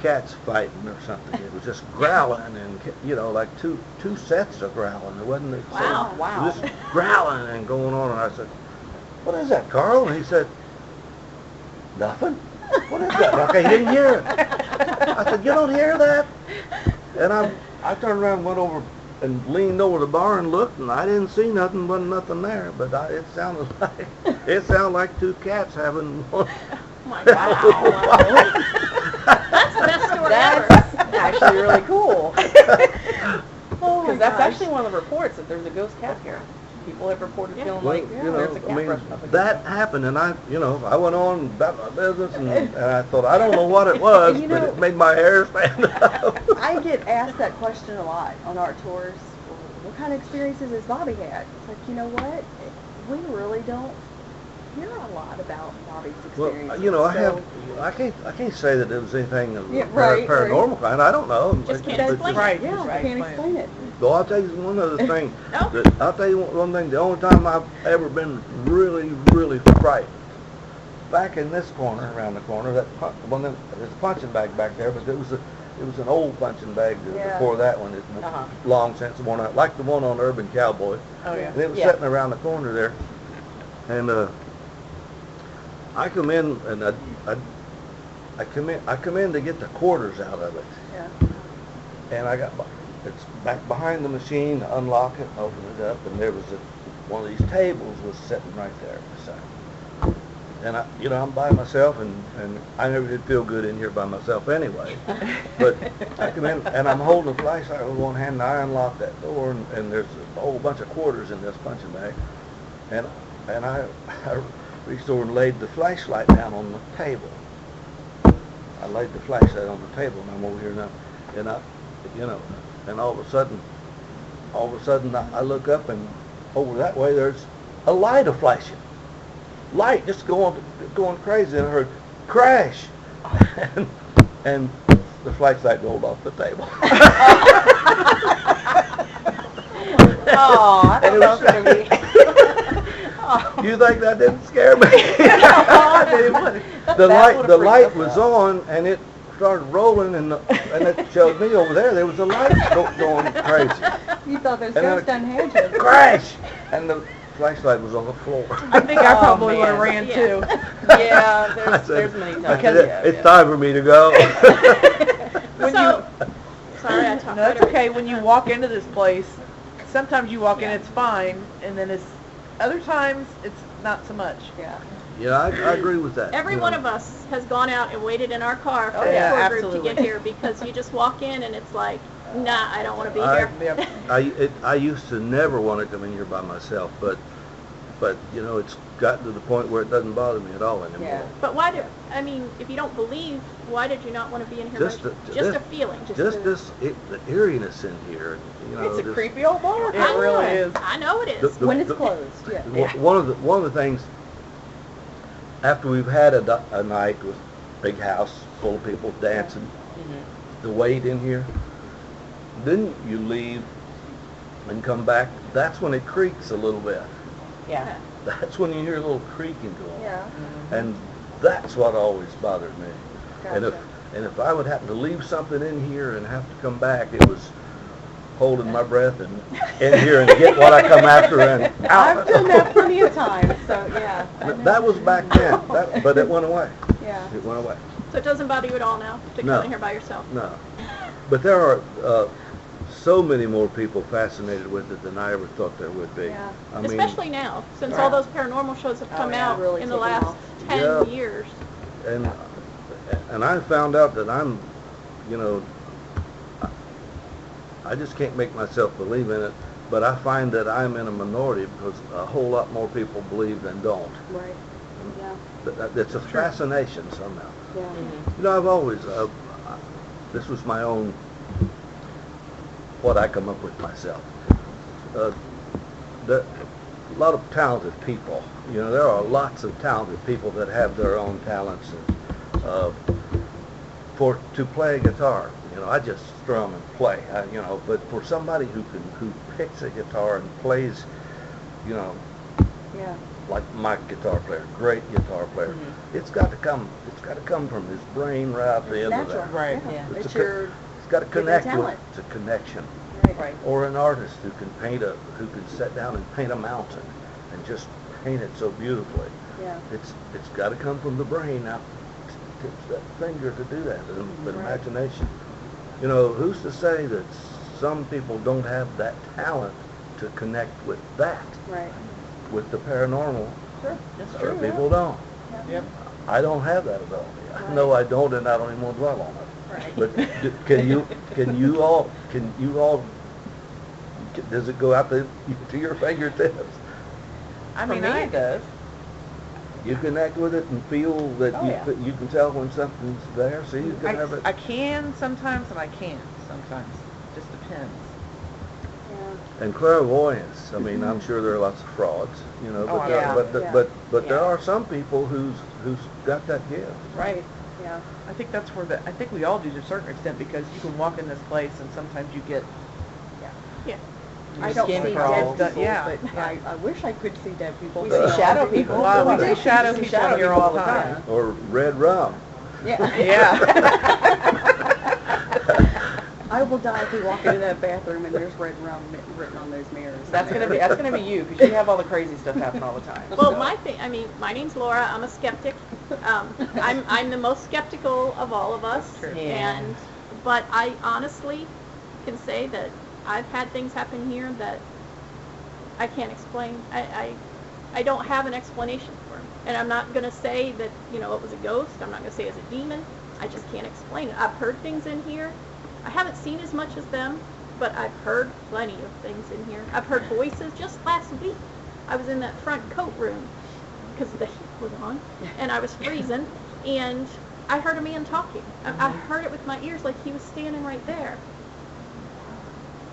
cats fighting or something. It was just growling, and like two sets of growling. It wasn't the Wow. Wow. just growling and going on. And I said, "What is that, Carl?" And he said, "Nothing." What is that? Okay, he didn't hear it. I said, "You don't hear that?" And I turned around and went over and leaned over the bar and looked, and I didn't see nothing. Wasn't nothing there, but it sounded like two cats having one. Oh my God. That's the best story ever. That's actually really cool. Oh my Because that's gosh. actually one of the reports, that there's a ghost cat here. People have reported feeling Well, like there's a cat brushing up against that them. happened, and I went on about my business, and I thought, I don't know what it was, You but know- it made my hair stand up. I get asked that question a lot on our tours. What kind of experiences has Bobby had? It's like, you know what? We really don't hear a lot about Bobby's experiences. Well, So- I can't say that there was anything of Yeah, the right, paranormal kind. I don't know. Just can't But explain it. Right. Yeah, I can't explain it. Well, I'll tell you one other thing. No? I'll tell you one thing. The only time I've ever been really, really frightened, back in this corner, around the corner, there's a punching bag back there, but it was an old punching bag Yeah. before that one. It's Uh-huh. long since worn out, like the one on Urban Cowboy. Oh, yeah. And it was Yeah. sitting around the corner there, and I come in and I come in to get the quarters out of it, Yeah. and it's back behind the machine. Unlock it, open it up, and there was one of these tables was sitting right there beside. And I'm by myself, and I never did feel good in here by myself anyway. But I come in and I'm holding the flashlight with one hand, and I unlock that door, and there's a whole bunch of quarters in this punching bag, and I reached over and laid the flashlight down on the table. I laid the flashlight on the table, and I'm over here now, and all of a sudden I look up, and over that way there's a light flashing. Light just going crazy, and I heard crash, and the flashlight rolled off the table. Oh, I thought that was going to be... You think that didn't scare me? The light was on, and it started rolling, and it showed me over there. There was a light going crazy. You thought those And then ghosts done had you. Crash, and the flashlight was on the floor. I think I probably would have man. ran too. Yeah. Yeah, I said, there's many I times. said, it's time for me to go. So, sorry, I talked No, that's over you. okay. When you walk into this place, sometimes you walk in, it's fine, and then other times it's not so much. Yeah. Yeah, I agree with that. Every one of us has gone out and waited in our car for Oh, the yeah, tour group to absolutely. get here because you just walk in and it's like, nah, I don't want to be I- here. I used to never want to come in here by myself, but it's gotten to the point where it doesn't bother me at all anymore. Yeah. But if you don't believe, why did you not want to be in here? Just Just a feeling. The eeriness in here, It's a this- creepy old bar. It really is. I know it is. The- When it's closed, yeah. One of the things, after we've had a night with big house full of people dancing, the weight in here, then you leave and come back. That's when it creaks a little bit. Yeah. That's when you hear a little creaking go on. Yeah. And that's what always bothered me. Gotcha. And if I would happen to leave something in here and have to come back, it was holding my breath and in here and get what I come after and out. I've done that plenty of times, so yeah. I know. That was back then, but it went away. Yeah. It went away. So it doesn't bother you at all now to No. come in here by yourself? No. But there are so many more people fascinated with it than I ever thought there would be. Yeah. I mean, Especially now, since all those paranormal shows have come yeah, out really in the taken last off. 10 Yeah. years. and I found out that I'm, I just can't make myself believe in it, but I find that I'm in a minority because a whole lot more people believe than don't. Right. Yeah. It's a fascination somehow. Yeah. I've always, this was my own, what I come up with myself. A lot of talented people, there are lots of talented people that have their own talents to play a guitar. I just strum and play, but for somebody who picks a guitar and plays, Yeah. like my guitar player, great guitar player, it's got to come from his brain right out the end of Natural. that. Right, Yeah. yeah. It's your It's got to given connect with, talent. it's a connection. Right. Or an artist who can sit down and paint a mountain and just paint it so beautifully. Yeah. It's got to come from the brain out. It's that finger to do that, the Right. imagination. Who's to say that some people don't have that talent to connect with that, Right. with the paranormal. Sure. That's Other true. people don't. Yep. I don't have that ability. Right. No, I don't, and I don't even want to dwell on it. Right. But can you all, does it go out to your fingertips? I For mean, me, it does. You connect with it and feel that Oh, yeah. you can tell when something's there, see, you can have it. I can sometimes and I can't sometimes. Just depends. Yeah. And clairvoyance, I mean, I'm sure there are lots of frauds, you know, Oh, but, yeah. but there Yeah. are some people who's got that gift. Right. Yeah. I think that's where I think we all do to a certain extent because you can walk in this place and sometimes you get. Yeah. your I don't see skin dead crawls. people, Yeah. but I wish I could see dead people. We but see shadow people. Well, we do do shadow see people shadow here people all the time. Or red rum. Yeah. Yeah. I will die if we walk into that bathroom and there's red rum written on those mirrors. That's gonna be you because you have all the crazy stuff happen all the time. Well, my name's Laura. I'm a skeptic. I'm the most skeptical of all of us. True. Yeah. But I honestly can say that I've had things happen here that I can't explain. I don't have an explanation for them. And I'm not going to say that, it was a ghost. I'm not going to say it's a demon. I just can't explain it. I've heard things in here. I haven't seen as much as them, but I've heard plenty of things in here. I've heard voices. Just last week, I was in that front coat room because the heat was on, and I was freezing, and I heard a man talking. I heard it with my ears like he was standing right there.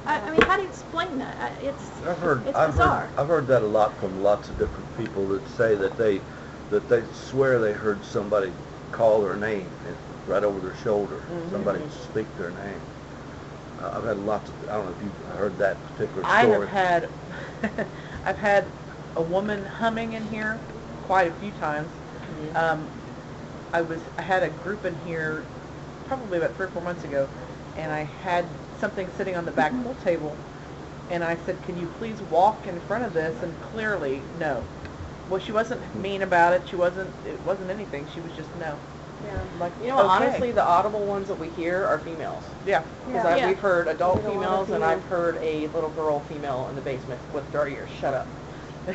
I mean, how do you explain that? It's bizarre. I've heard that a lot from lots of different people that say that they swear they heard somebody call their name right over their shoulder. Somebody speak their name. I've had lots of. I don't know if you've heard that particular story. I've had a woman humming in here quite a few times. I had a group in here probably about 3 or 4 months ago, and I had something sitting on the back pool table, and I said, "Can you please walk in front of this?" And clearly, no. Well, she wasn't mean about it. It wasn't anything. She was just no. Yeah. Like, You know, okay. honestly, the audible ones that we hear are females. Yeah. Because Yeah. we've heard adult There's a lot of females, and females. I've heard a little girl female in the basement with dirty ears. Shut up. I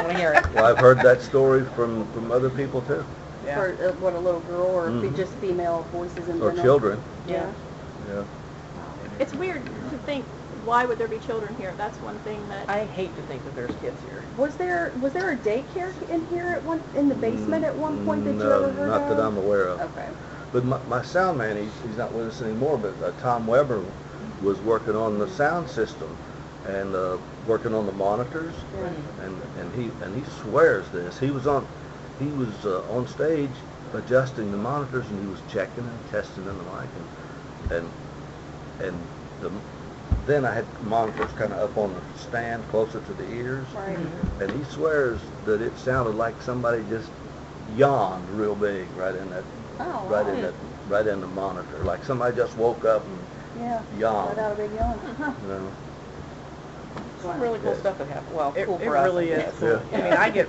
want to hear it. Well, I've heard that story from other people too, Yeah. Or what, a little girl, or Mhm. just female voices in or general. children. Yeah. Yeah. It's weird to think, why would there be children here? That's one thing that... I hate to think that there's kids here. Was there a daycare in here in the basement at one point that you ever heard not of? that I'm aware of. Okay. But my sound man, he's not with us anymore, but Tom Weber was working on the sound system and working on the monitors, and he swears this. He was on stage adjusting the monitors, and he was checking and testing in the mic, and then I had monitors kind of up on the stand closer to the ears, Right. and he swears that it sounded like somebody just yawned real big right in that. Oh, Right wow. in right in the monitor, like somebody just woke up and Yeah. yawned. Let out a big yawn. You know. Some really cool Yeah. stuff that happened. Well, It cool for us. really I is guess. cool. Yeah. I mean,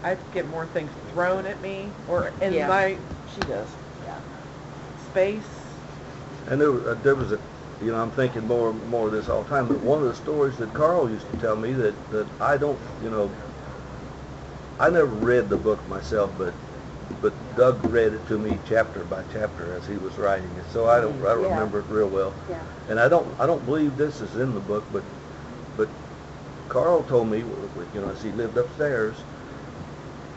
I get more things thrown at me or in Yeah. my She does. space. And there was a, I'm thinking more of this all the time. But one of the stories that Carl used to tell me that I don't, I never read the book myself, but Doug read it to me chapter by chapter as he was writing it. So I don't Yeah. remember it real well. Yeah. And I don't believe this is in the book, but Carl told me, as he lived upstairs,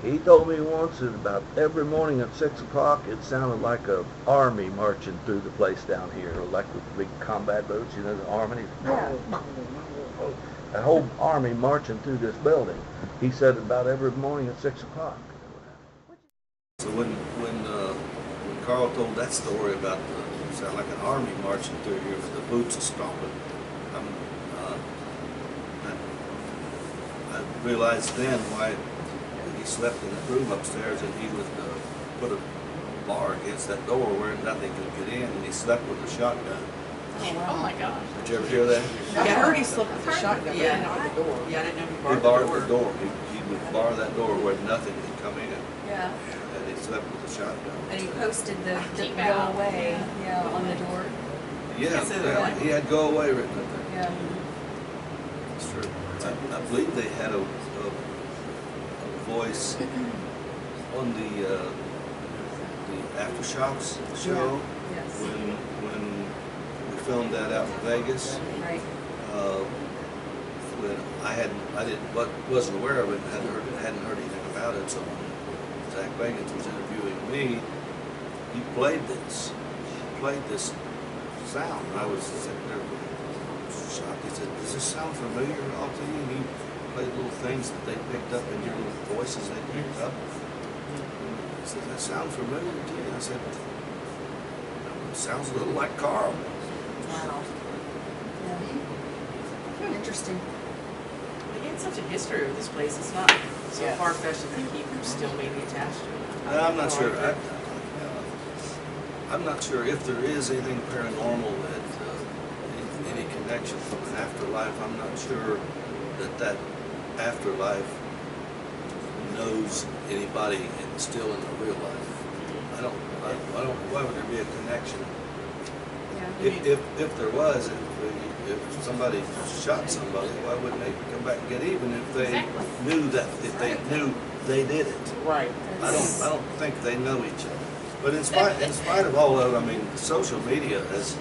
he told me once that about every morning at 6 o'clock, it sounded like a army marching through the place down here, like with big combat boots, the army. Yeah. A whole army marching through this building. He said about every morning at 6 o'clock. So when Carl told that story about it sound like an army marching through here with the boots a stomping, I realized then why he slept in the room upstairs and he would put a bar against that door where nothing could get in, and he slept with a shotgun. Oh my gosh. Did you ever hear that? Yeah, I heard he slept with a shotgun, but not with the door. Yeah, I didn't know he He barred barred the the door. door. He would bar that door where nothing could come in, Yeah. and he slept with a shotgun. And he posted the Keep go out. away, on the door. Yeah, Can't say that yeah, like- he had "Go Away" written up there. Yeah. That's true. I believe they had a voice on the Aftershocks show Yes. when we filmed that out in Vegas. Right. When wasn't aware of it, hadn't heard anything about it. So when Zach Bagans was interviewing me, he played this sound. I was sitting there shocked. He said, "Does this sound familiar at all to you?" And he played little things that they picked up in your little voices they picked up. He said, "Does that sound familiar to you?" I said, "It sounds a little like Carl." Wow. Yeah. Interesting. They had such a history with this place. It's not so Yeah. far-fetched that they keep still maybe attached to it. I'm not sure. I'm not sure if there is anything paranormal that any connection from an afterlife. I'm not sure that afterlife knows anybody still in the real life. I don't. Why would there be a connection? Yeah. If there was, if somebody shot somebody, why wouldn't they come back and get even if they Exactly. knew that? If they knew they did it. Right. I don't think they know each other. But in spite of all of it, I mean, social media has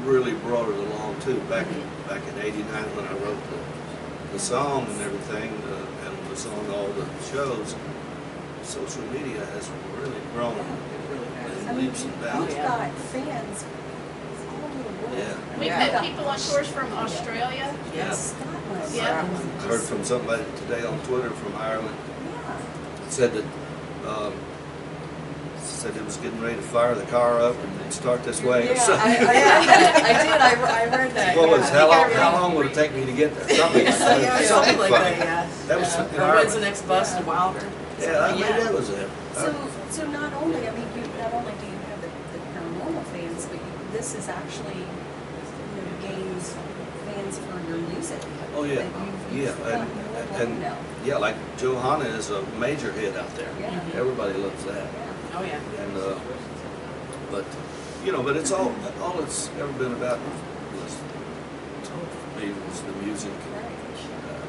really brought it along too. Back in '89 when I wrote the song and everything, and was on all the shows, social media has really grown I in mean, leaps and we've bounds. got fans all over the world. Yeah. We've had people on tours from Australia. Yes. Scotland. Yeah. I heard from somebody today on Twitter from Ireland. Yeah. Said that said it was getting ready to fire the car up and start this way. Yeah, So- I did. I read that. What was, yeah. how long would it take me to get there? Something like that. Something like funny. that, yeah. That was in Or when's the Ireland. next bus to Wilder? Yeah, maybe that was it. So not only, I mean, not only do you have the paranormal fans, but this is actually, gains fans for your music. Oh, yeah. that you've Yeah, gotten worldwide and now. yeah, like Johanna is a major hit out there. Yeah. Everybody loves that. Yeah. Oh, yeah. And but it's all it's ever been about was for me was the music.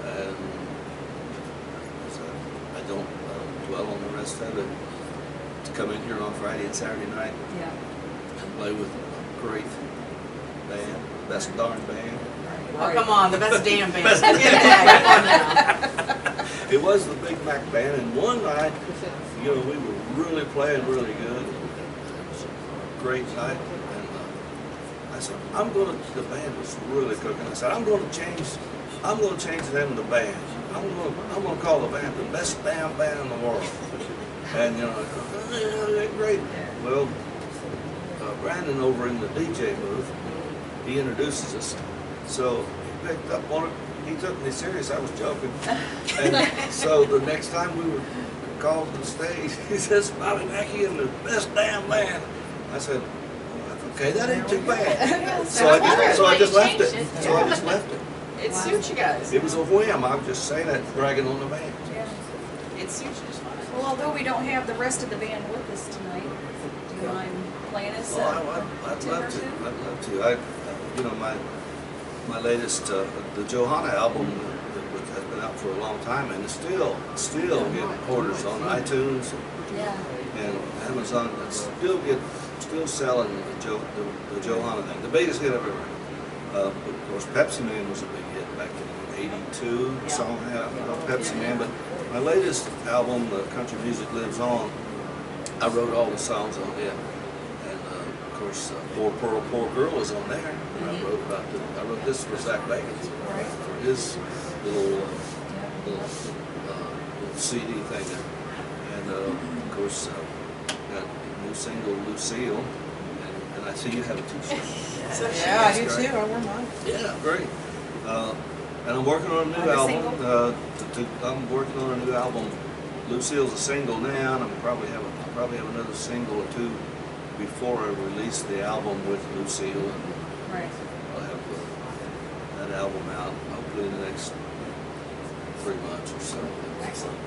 And so I don't dwell on the rest of it. To come in here on Friday and Saturday night Yeah. and play with a great band, best darn band. Oh, come on, the best damn band. Best Get that, come on now. It was the Big Mac band, and one night, we were really playing really good. It was a great night, and I said, the band was really cooking. I said, I'm gonna change the name of the band. I'm gonna call the band the best damn band in the world. And they're great. Well, Brandon over in the DJ booth, he introduces us. So he picked up on it. He took me serious. I was joking. And so the next time we were called to the stage, he says, "Bobby Mackey and the best damn band." I said, "Okay, that ain't too bad." So I just left it. It suits you guys. It was a whim. I was just saying that, bragging on the band. Yeah. It suits you just fine. Well, although we don't have the rest of the band with us tonight, do you mind playing us Well, I'd tune or love to. two? I'd love to. My latest, the Johanna album that has been out for a long time, and it's still getting orders on iTunes Yeah. and Amazon. It's still selling the Johanna thing, the biggest hit ever. Of course, Pepsi Man was a big hit back in '82. Yeah. Song about Pepsi Man, but my latest album, Country Music Lives On, I wrote all the songs on it. Of course, Poor Pearl, Poor Girl is on there. And I wrote this for Zach Bagans for his little CD thing there. And of course, got a new single, Lucille. And I see you have a t-shirt. Yeah, I do That's great. too. I wear mine. Yeah, great. And I'm working on a new Like a album. single? I'm working on a new album. Lucille's a single now, and I'll probably have another single or two before I release the album with Lucille. And Right. I'll have that album out hopefully in the next 3 months or so. Excellent.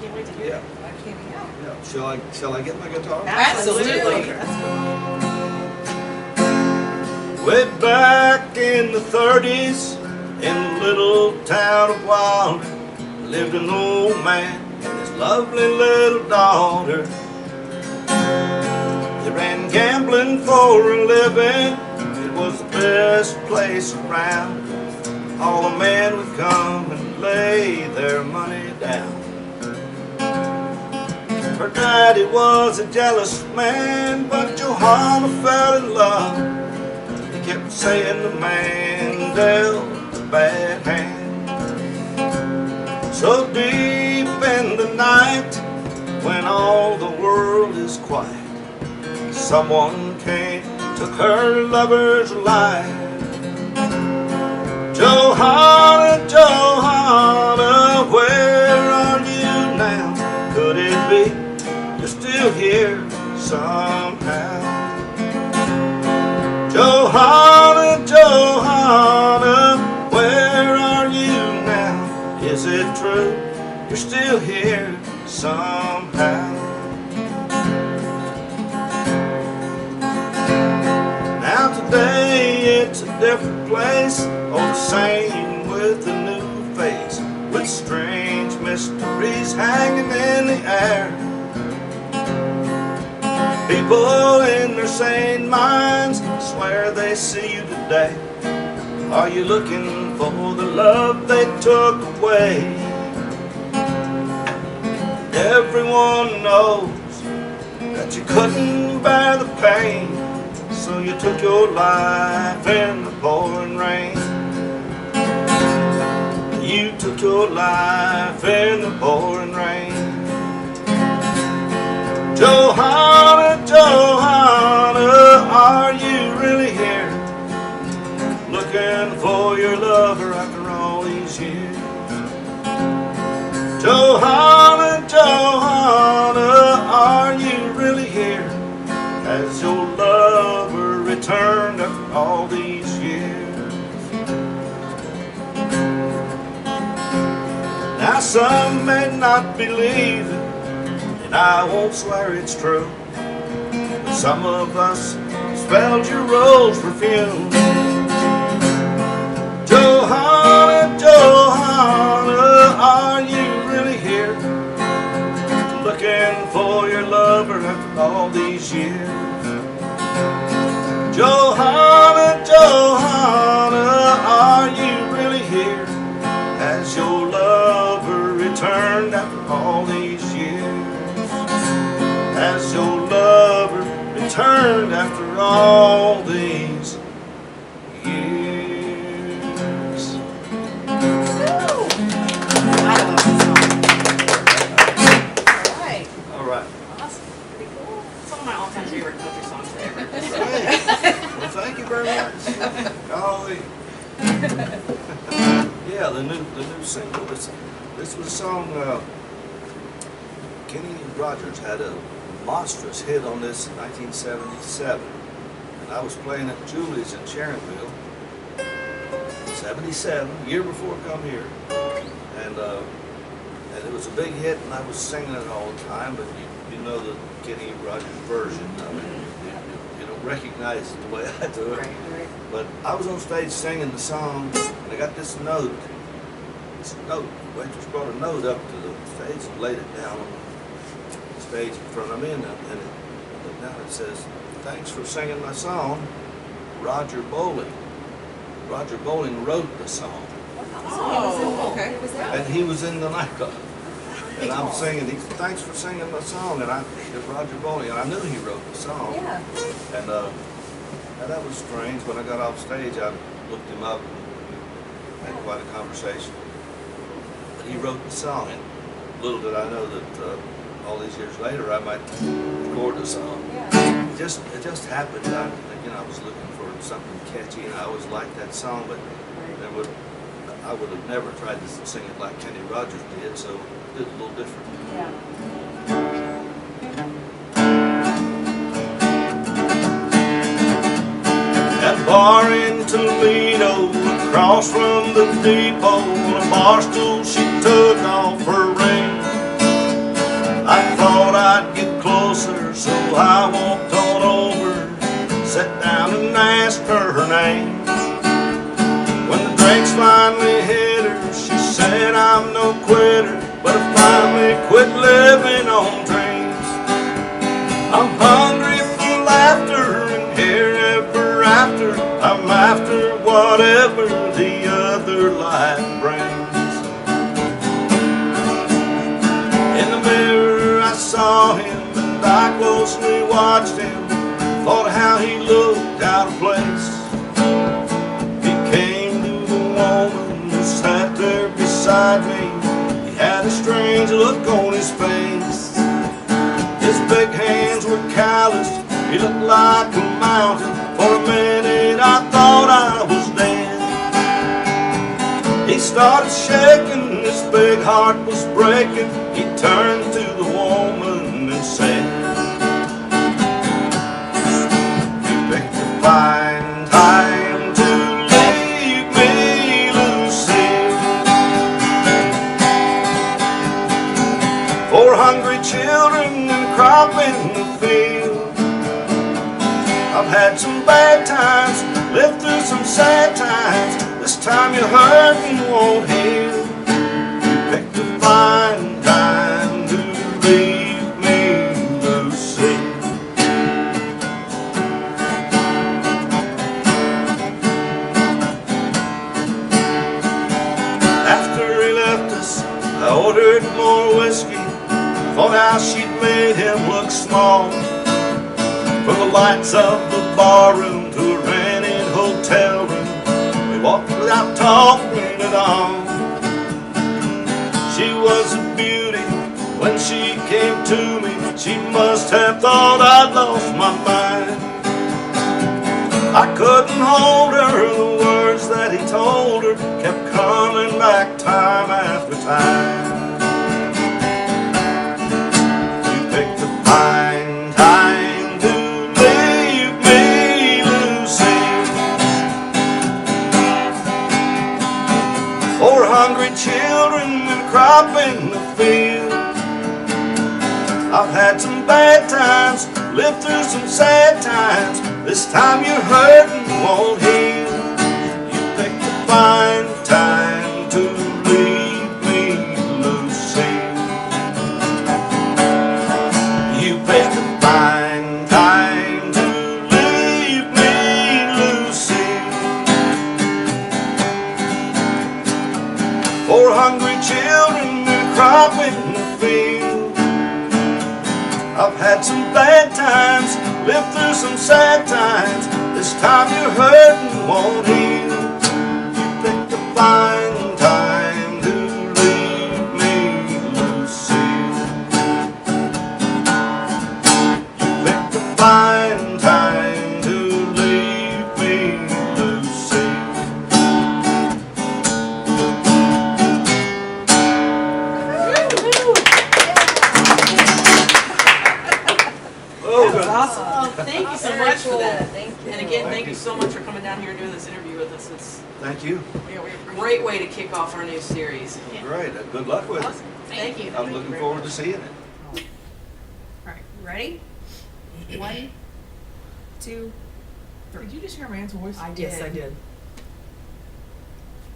Can't wait to hear Yeah. it. I can't help. Yeah. Shall I get my guitar? Absolutely. Let's go. Way back in the 30s, in the little town of Wilder, lived an old man and his lovely little daughter. They ran gambling for a living. It was the best place around. All the men would come and lay their money down. Her daddy was a jealous man, but Johanna fell in love. He kept saying the man dealt a bad hand. So deep in the night, when all the world is quiet, someone came, took her lover's life. Johanna, Johanna, where are you now? Could it be you're still here somehow? Johanna, Johanna, where are you now? Is it true you're still here somehow? Now today it's a different place, all the same with a new face, with strange mysteries hanging in the air. People in their sane minds swear they see you today. Are you looking for the love they took away? Everyone knows that you couldn't bear the pain, so you took your life in the pouring rain. You took your life in the pouring rain. Johanna, Johanna, are you really here? Looking for your lover after all these years. Johanna, Johanna, are you really here? Has your lover returned after all these years? Now some may not believe it, and I won't swear it's true, but some of us smelled your rose perfume. Johanna, Johanna, are you really here? Looking for your lover after all these years. Johanna, Johanna, are you really here? Has your lover returned after all these years? Has your lover returned after all these years? Alright, All right. awesome, pretty cool. It's one of my all-time favorite country songs ever. Well, thank you very much. Golly. Yeah, the new single. This was a song. Kenny Rogers had a monstrous hit on this in 1977, and I was playing at Julie's in Sharonville. 77, year before I come here, and it was a big hit, and I was singing it all the time. But you know the Kenny Rogers version of it. You don't recognize it the way I do it. Right. But I was on stage singing the song, and I got this note. The waitress brought a note up to the stage and laid it down on the stage in front of me, and it looked down. It says, "Thanks for singing my song, Roger Bowling." Roger Bowling wrote the song, Oh, okay. It was that. and he was in the nightclub. And I'm singing, "Thanks for singing my song," and it's Roger Bowling, and I knew he wrote the song. Yeah. And that was strange. When I got off stage, I looked him up and had quite a conversation. But he wrote the song, and little did I know that all these years later I might record the song. Yeah. It just happened. I was looking for something catchy, and I always liked that song, but I would have never tried to sing it like Kenny Rogers did, so I did it a little different. Yeah. That bar in Toledo, across from the depot, on a bar stool she took off her ring. I thought I'd get closer, so I walked on over, sat down and asked her name. no quitter, but I finally quit living on dreams. I'm hungry for laughter and here ever after. I'm after whatever the other life brings. In the mirror I saw him and I closely watched him. Thought how he looked out of place. He came to the woman who sat there beside me. He had a strange look on his face. His big hands were calloused. He looked like a mountain. For a minute I thought I was dead. He started shaking. His big heart was breaking. He turned to the woman and said, "You picked a fine time to leave me, Lucille. 4 hungry children and crop in the field. I've had some bad times, lived through some sad times. This time your hurting won't heal. You picked a fine time to leave me, Lucille." After he left us, I ordered more whiskey. Thought how she'd made him look small. From the lights of the barroom to a rented hotel room, we walked without talking at all. She was a beauty when she came to me. She must have thought I'd lost my mind. I couldn't hold her. The words that he told her kept coming back time after time. You picked a fine time to leave me, Lucille. 4 hungry children and crop in the field. I've had some bad times, lived through some sad times. This time your hurting won't heal. You picked a fine time to leave me, Lucille. You picked a fine time to leave me, Lucille. 4 hungry children and a crop in the field. I've had some bad times, lived through some sad times. This time your hurting won't heal. You picked a fine time to leave me, Lucille. You picked a fine time to leave me, Lucille. That was awesome. Oh, thank you so much for that. Thank you. And again, thank you so much for coming down here and doing this interview with us. It's Thank you. a great way to kick off our new series. Great. Good luck with it. Awesome. Thank you. I'm looking forward to seeing it. All right, ready? 1, 2, 3. Did you just hear a man's voice? I did. Yes, I did.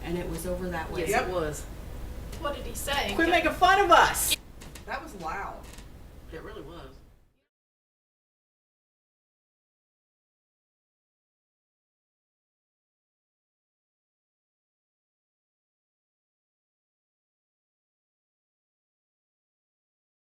And it was over that way. Yes, it was. What did he say? Quit making fun of us. That was loud. It really was.